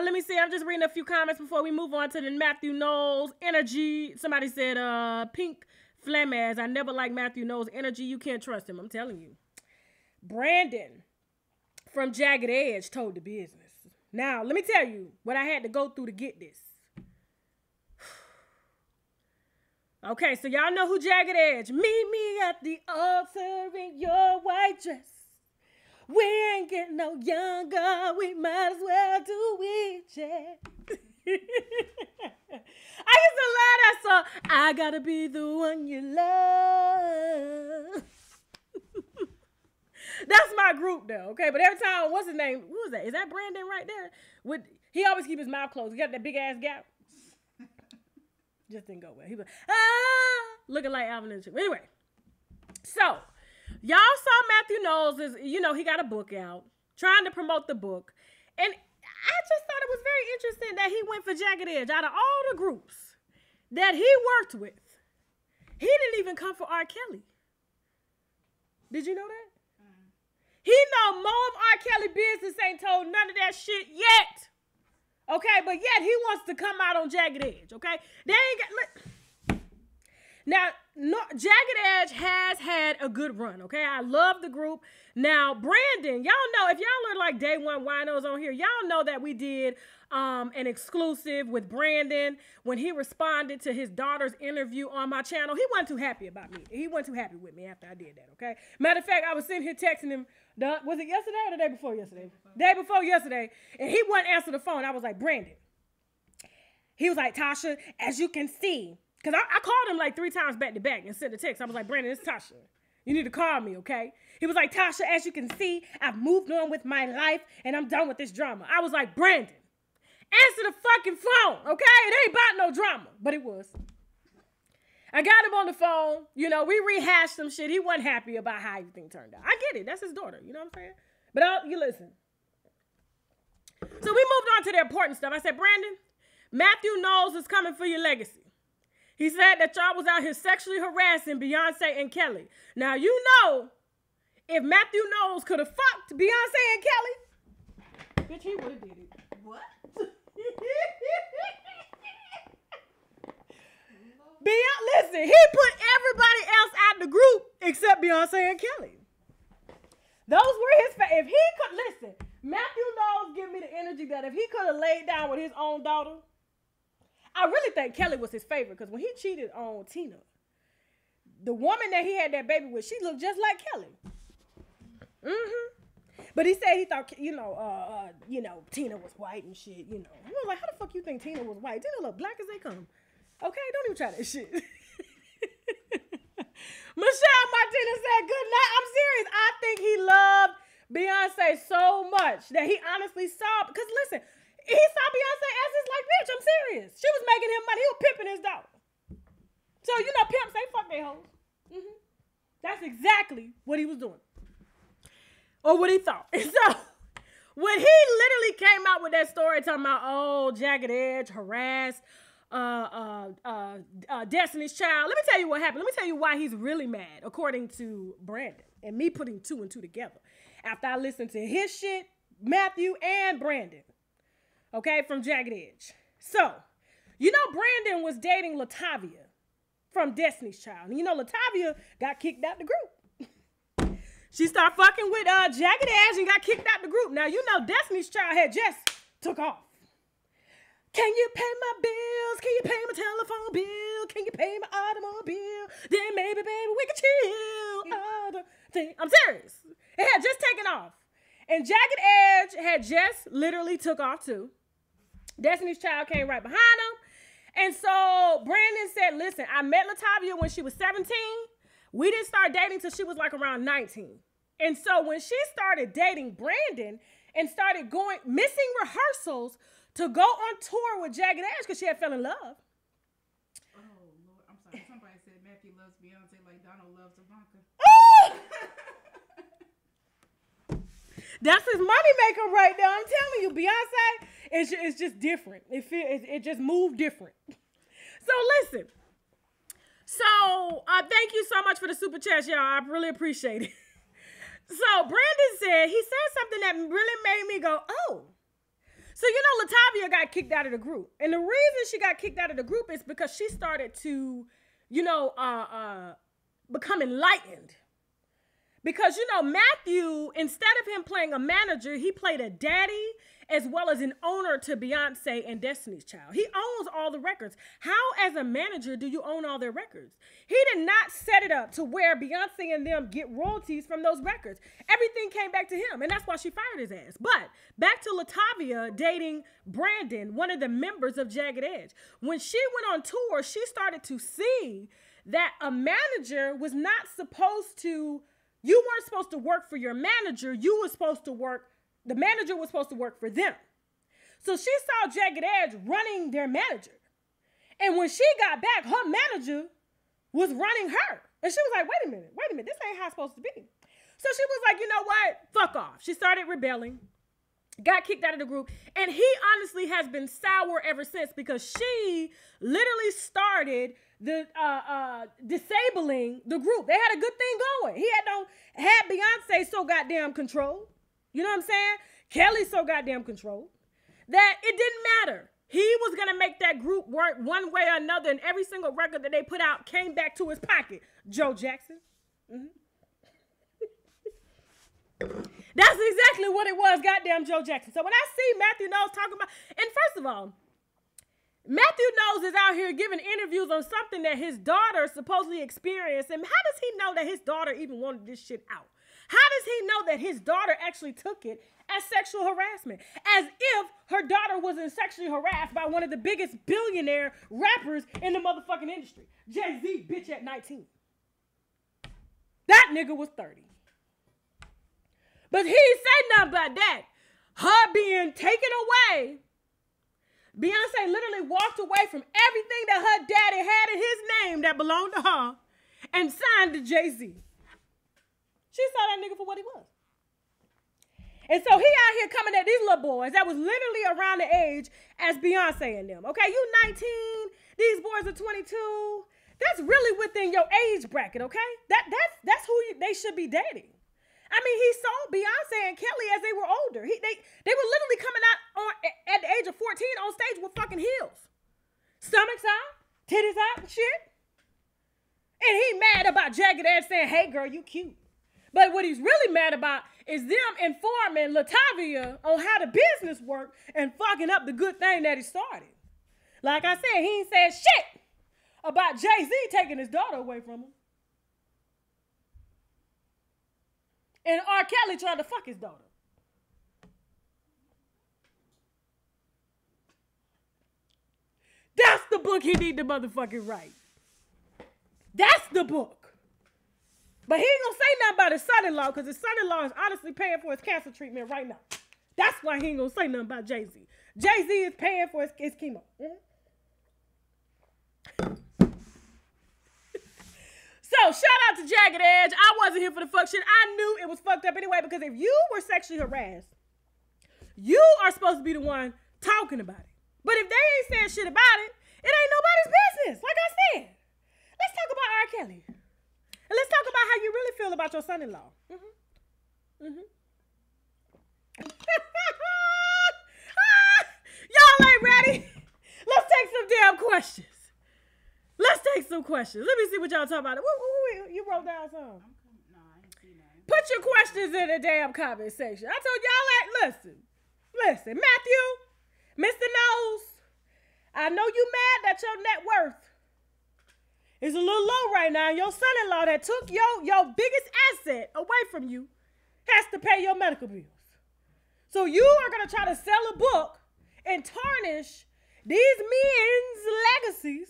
let me see. I'm just reading a few comments before we move on to the Matthew Knowles energy. Somebody said, Pink Flammaz, I never liked Matthew Knowles energy. You can't trust him. I'm telling you. Brandon from Jagged Edge told the business. Now, let me tell you what I had to go through to get this. Okay, so y'all know who Jagged Edge. Meet me at the altar in your white dress. We ain't getting no younger. We might as well do it, yeah. I used to love that song. I gotta be the one you love. That's my group though, okay? But every time, what's his name? Who is that? Is that Brandon right there? He always keep his mouth closed. He got that big ass gap. Just didn't go well. He was looking like Alvin and Chip. Anyway, so y'all saw Matthew Knowles he got a book out, trying to promote the book. And I just thought it was very interesting that he went for Jagged Edge. Out of all the groups that he worked with, he didn't even come for R. Kelly. Did you know that? He know more of R. Kelly business, ain't told none of that shit yet. Okay, but yet he wants to come out on Jagged Edge, okay? They ain't got... Now, no, Jagged Edge has had a good run, okay? I love the group. Now, Brandon, y'all know, if y'all are like Day One Winos on here, y'all know that we did an exclusive with Brandon when he responded to his daughter's interview on my channel. He wasn't too happy about me. He wasn't too happy with me after I did that, okay? Matter of fact, I was sitting here texting him, was it yesterday or the day before yesterday? Day before yesterday, and he wouldn't answer the phone. I was like, Brandon. He was like, Tasha, as you can see, because I called him like 3 times back to back and sent a text. I was like, Brandon, it's Tasha. You need to call me, okay? He was like, Tasha, as you can see, I've moved on with my life and I'm done with this drama. I was like, Brandon, answer the fucking phone, okay? It ain't about no drama, but it was. I got him on the phone. We rehashed some shit. He wasn't happy about how everything turned out. I get it. That's his daughter. You know what I'm saying? But you listen. So we moved on to the important stuff. I said, Brandon, Matthew Knowles is coming for your legacy. He said that y'all was out here sexually harassing Beyonce and Kelly. Now, you know, if Matthew Knowles could have fucked Beyonce and Kelly, bitch, he would have did it. What? Listen, he put everybody else out the group except Beyonce and Kelly. Those were his if he could listen, Matthew Knowles give me the energy that if he could have laid down with his own daughter, I really think Kelly was his favorite because when he cheated on Tina, the woman that he had that baby with, she looked just like Kelly. But he said he thought, Tina was white and shit, I was like, how the fuck you think Tina was white? Tina look black as they come. Okay, don't even try that shit. Michelle Martinez said, good night. I'm serious. I think he loved Beyonce so much that he honestly saw, because listen, he saw Beyonce as his like, bitch, I'm serious. She was making him money. He was pimping his daughter. So, pimps, they fuck their hoes. That's exactly what he was doing. Or what he thought. And so, when he literally came out with that story talking about, Jagged Edge, harassed, Destiny's Child. Let me tell you what happened. Let me tell you why he's really mad, according to Brandon, and me putting 2 and 2 together. After I listened to his shit, Matthew and Brandon, okay, from Jagged Edge. So, Brandon was dating Latavia from Destiny's Child. And Latavia got kicked out the group. She started fucking with Jagged Edge and got kicked out the group. Now, you know Destiny's Child had just took off. Can you pay my bills? Can you pay my telephone bill? Can you pay my automobile? Then maybe, baby, we can chill. I'm serious. It had just taken off. And Jagged Edge had just literally took off too. Destiny's Child came right behind him. And so Brandon said, listen, I met LaTavia when she was 17. We didn't start dating till she was like around 19. And so when she started dating Brandon and started missing rehearsals to go on tour with Jagged Edge because she had fell in love. Oh, Lord. I'm sorry. Somebody said Matthew loves Beyonce like Donald loves Ivanka. That's his moneymaker right now. I'm telling you, Beyonce, it's just different. It just moved different. So listen. So thank you so much for the super chat, y'all. I really appreciate it. So Brandon said, he said something that really made me go, oh. So, you know, LaTavia got kicked out of the group. And the reason she got kicked out of the group is because she started to, you know, become enlightened. Because, you know, Matthew, instead of him playing a manager, he played a daddy as well as an owner to Beyonce and Destiny's Child. He owns all the records. How, as a manager, do you own all their records? He did not set it up to where Beyonce and them get royalties from those records. Everything came back to him, and that's why she fired his ass. But back to LaTavia dating Brandon, one of the members of Jagged Edge. When she went on tour, she started to see that a manager was not supposed to, you weren't supposed to work for your manager. You were supposed to work, the manager was supposed to work for them. So she saw Jagged Edge running their manager. And when she got back, her manager was running her. And she was like, wait a minute, this ain't how it's supposed to be. So she was like, you know what? Fuck off. She started rebelling, got kicked out of the group. And he honestly has been sour ever since because she literally started the disabling the group. They had a good thing going. He had Beyonce so goddamn controlled. You know what I'm saying? Kelly so goddamn controlled that it didn't matter. He was going to make that group work one way or another, and every single record that they put out came back to his pocket. Joe Jackson. Mm-hmm. That's exactly what it was, goddamn Joe Jackson. So when I see Matthew Knowles talking about, and first of all, Matthew Knowles is out here giving interviews on something that his daughter supposedly experienced, and how does he know that his daughter even wanted this shit out? How does he know that his daughter actually took it as sexual harassment? As if her daughter wasn't sexually harassed by one of the biggest billionaire rappers in the motherfucking industry. Jay-Z, bitch, at 19. That nigga was 30. But he ain't say nothing about that. Her being taken away. Beyonce literally walked away from everything that her daddy had in his name that belonged to her and signed to Jay-Z. She saw that nigga for what he was. And so he out here coming at these little boys that was literally around the age as Beyonce and them. Okay, you 19, these boys are 22. That's really within your age bracket, okay? That's who they should be dating. I mean, he saw Beyonce and Kelly as they were older. They were literally coming out at the age of 14 on stage with fucking heels. Stomachs out, titties out and shit. And he mad about Jagged Edge saying, hey girl, you cute. But what he's really mad about is them informing LaTavia on how the business worked and fucking up the good thing that he started. Like I said, he ain't said shit about Jay-Z taking his daughter away from him. And R. Kelly tried to fuck his daughter. That's the book he need to motherfucking write. That's the book. But he ain't gonna say nothing about his son-in-law because his son-in-law is honestly paying for his cancer treatment right now. That's why he ain't gonna say nothing about Jay-Z. Jay-Z is paying for his chemo. Mm-hmm. So shout out to Jagged Edge. I wasn't here for the fuck shit. I knew it was fucked up anyway because if you were sexually harassed, you are supposed to be the one talking about it. But if they ain't saying shit about it, it ain't nobody's business. Like I said, let's talk about R. Kelly. And let's talk about how you really feel about your son-in-law. Mm-hmm. Mm-hmm. Y'all ain't ready? Let's take some damn questions. Let's take some questions. Let me see what y'all talking about. You wrote down some. No, I ain't see nothing. Put your questions in the damn comment section. I told y'all that. Listen, Matthew, Mr. Nose, I know you mad that your net worth is a little low right now. Your son-in-law that took your biggest asset away from you has to pay your medical bills. So you are going to try to sell a book and tarnish these men's legacies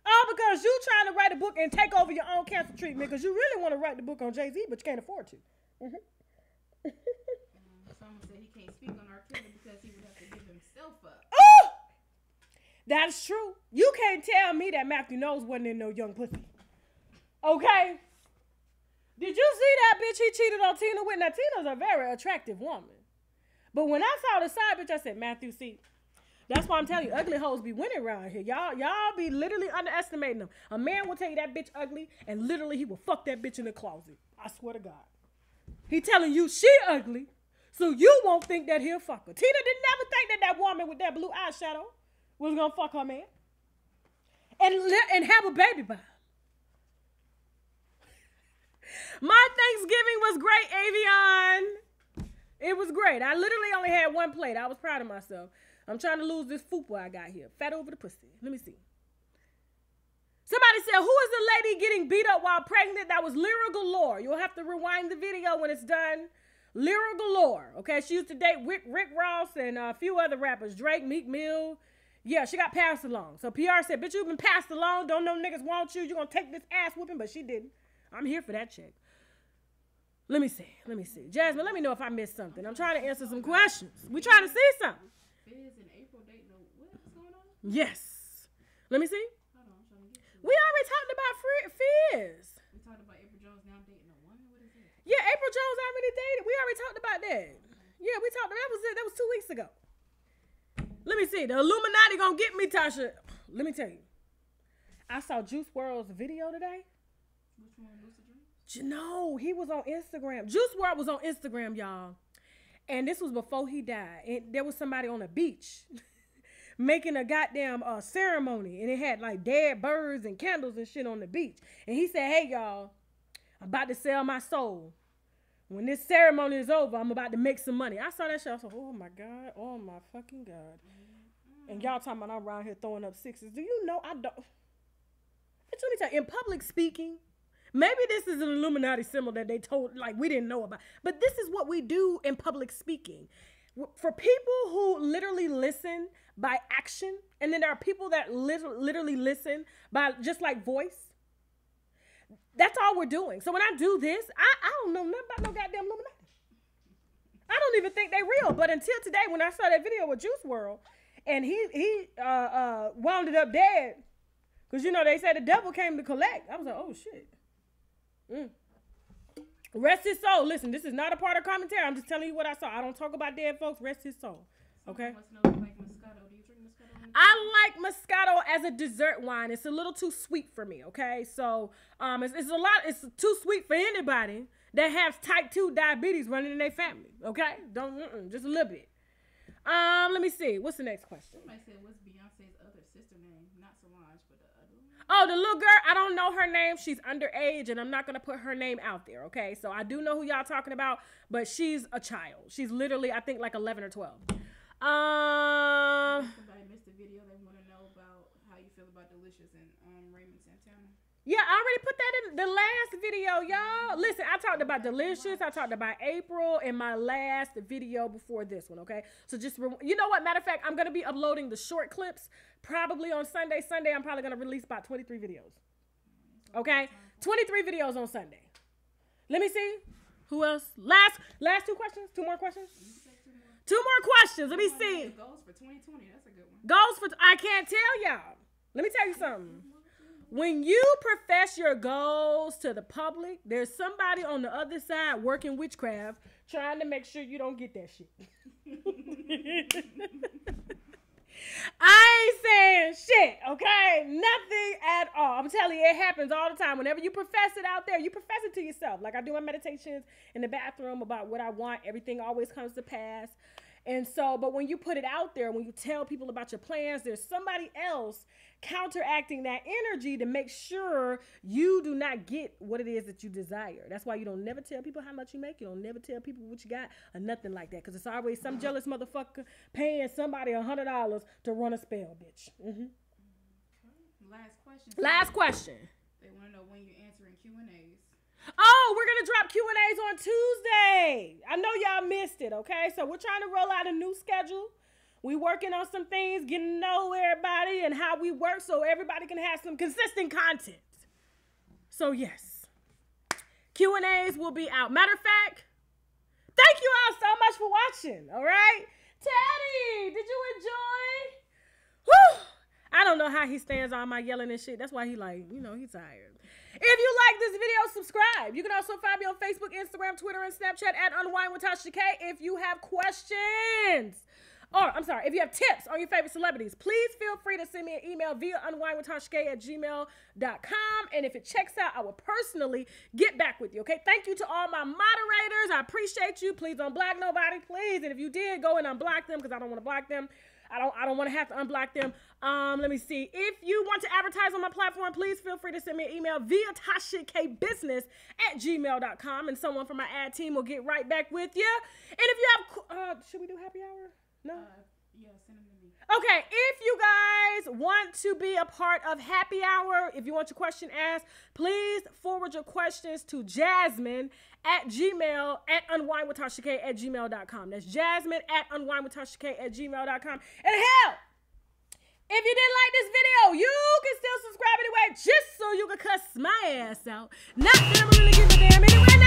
all because you trying to write a book and take over your own cancer treatment because you really want to write the book on Jay-Z, but you can't afford to. Someone said he can't speak on R. Kelly because he would have to give himself up. Oh! That's true. You can't tell me that Matthew Knowles wasn't in no young pussy. Okay? Did you see that bitch he cheated on Tina with? Now, Tina's a very attractive woman. But when I saw the side bitch, I said, Matthew, see, that's why I'm telling you, ugly hoes be winning around here. Y'all be literally underestimating them. A man will tell you that bitch ugly, and literally he will fuck that bitch in the closet. I swear to God. He telling you she ugly, so you won't think that he'll fuck her. Tina didn't never think that woman with that blue eyeshadow was gonna fuck her man and have a baby by him. My Thanksgiving was great, Avion. It was great. I literally only had one plate. I was proud of myself. I'm trying to lose this fupa I got here. Fat over the pussy. Let me see. Somebody said, who is the lady getting beat up while pregnant? That was Lyra Galore. You'll have to rewind the video when it's done. Lyra Galore. Okay, she used to date Rick Ross and a few other rappers. Drake, Meek Mill. Yeah, she got passed along. So PR said, bitch, you've been passed along. Don't know niggas want you. You're going to take this ass whooping. But she didn't. I'm here for that chick. Let me see. Jasmine, let me know if I missed something. I'm trying to answer some questions. We trying to see something. Fizz in April dating what's going on? Yes. Let me see. Hold on, I'm trying to get to it. We already talked about Fizz. We talked about April Jones now dating a woman. What is it? Yeah, April Jones already dated. We already talked about that. Yeah, we talked. That was it. That was 2 weeks ago. Let me see. The Illuminati gonna get me, Tasha. Let me tell you. I saw Juice WRLD's video today. Which one? Lucid Dreams? No, he was on Instagram. Juice WRLD was on Instagram, y'all. And this was before he died. And there was somebody on a beach making a goddamn ceremony. And it had like dead birds and candles and shit on the beach. And he said, hey, y'all, I'm about to sell my soul. When this ceremony is over, I'm about to make some money. I saw that shit. I was like, oh, my God. Oh, my fucking God. And y'all talking about I'm around here throwing up sixes. Do you know I don't? Bitch, let me tell you, in public speaking, maybe this is an Illuminati symbol that they told, like, we didn't know about. But this is what we do in public speaking. For people who literally listen by action, and then there are people that literally listen by just like voice. That's all we're doing. So when I do this, I don't know nothing about no goddamn Illuminati. I don't even think they real. But until today, when I saw that video with Juice WRLD, and he wound it up dead, because, you know, they said the devil came to collect. I was like, oh, shit. Rest his soul. Listen, this is not a part of commentary. I'm just telling you what I saw. I don't talk about dead folks. Rest his soul. Okay? Someone wants to know, like Moscato. Do you drink Moscato? I like Moscato as a dessert wine. It's a little too sweet for me, okay? So, it's too sweet for anybody that has type 2 diabetes running in their family, okay? Just a little bit. Let me see. What's the next question? Somebody said, what's Beyonce's other sister name? Not Solange, but the other one. Oh, the little girl, I don't know her name. She's underage, and I'm not going to put her name out there, okay? So I do know who y'all talking about, but she's a child. She's literally, I think, like 11 or 12. Somebody missed the video. They want to know about how you feel about Delicious and Raymond Santana. Yeah, I already put that in the last video, y'all. Listen, I talked about Delicious. I talked about April in my last video before this one, okay? So just, you know what? Matter of fact, I'm going to be uploading the short clips probably on Sunday. Sunday, I'm probably going to release about 23 videos, okay? 23 videos on Sunday. Let me see. Who else? Last 2 questions? 2 more questions? 2 more questions. Let me see. Goals for 2020. That's a good one. Goals for, I can't tell y'all. Let me tell you something. When you profess your goals to the public, there's somebody on the other side working witchcraft trying to make sure you don't get that shit. I ain't saying shit, okay? Nothing at all. I'm telling you, it happens all the time. Whenever you profess it out there, you profess it to yourself. Like I do my meditations in the bathroom about what I want. Everything always comes to pass. And so, but when you put it out there, when you tell people about your plans, there's somebody else counteracting that energy to make sure you do not get what it is that you desire. That's why you don't never tell people how much you make. You don't never tell people what you got or nothing like that. Because it's always some jealous motherfucker paying somebody $100 to run a spell, bitch. Mm-hmm. Last question. Last question. They want to know when you're answering Q&As. Oh, we're going to drop Q&As on Tuesday. I know y'all missed it, okay? So we're trying to roll out a new schedule. We working on some things, getting to know everybody and how we work so everybody can have some consistent content. So, yes. Q&As will be out. Matter of fact, thank you all so much for watching, all right? Teddy, did you enjoy? Whew. I don't know how he stands on my yelling and shit. That's why he like, you know, he's tired. If you like this video, subscribe. You can also find me on Facebook, Instagram, Twitter, and Snapchat at Unwind with Tasha K. If you have questions, if you have tips on your favorite celebrities, please feel free to send me an email via unwindwithtashak@gmail.com. And if it checks out, I will personally get back with you, okay? Thank you to all my moderators. I appreciate you. Please don't block nobody, please. And if you did, go and unblock them because I don't want to block them. I don't want to have to unblock them. Let me see. If you want to advertise on my platform, please feel free to send me an email via TashaKBusiness@gmail.com, and someone from my ad team will get right back with you. And if you have, should we do happy hour? No? Yeah, send them to me. Okay, if you guys want to be a part of happy hour, if you want your question asked, please forward your questions to Jasmine at unwindwithtashak@gmail.com. That's Jasmine at unwindwithtashak@gmail.com. And hell, if you didn't like this video, you can still subscribe anyway, just so you can cuss my ass out. Not that I'm really giving a damn anyway.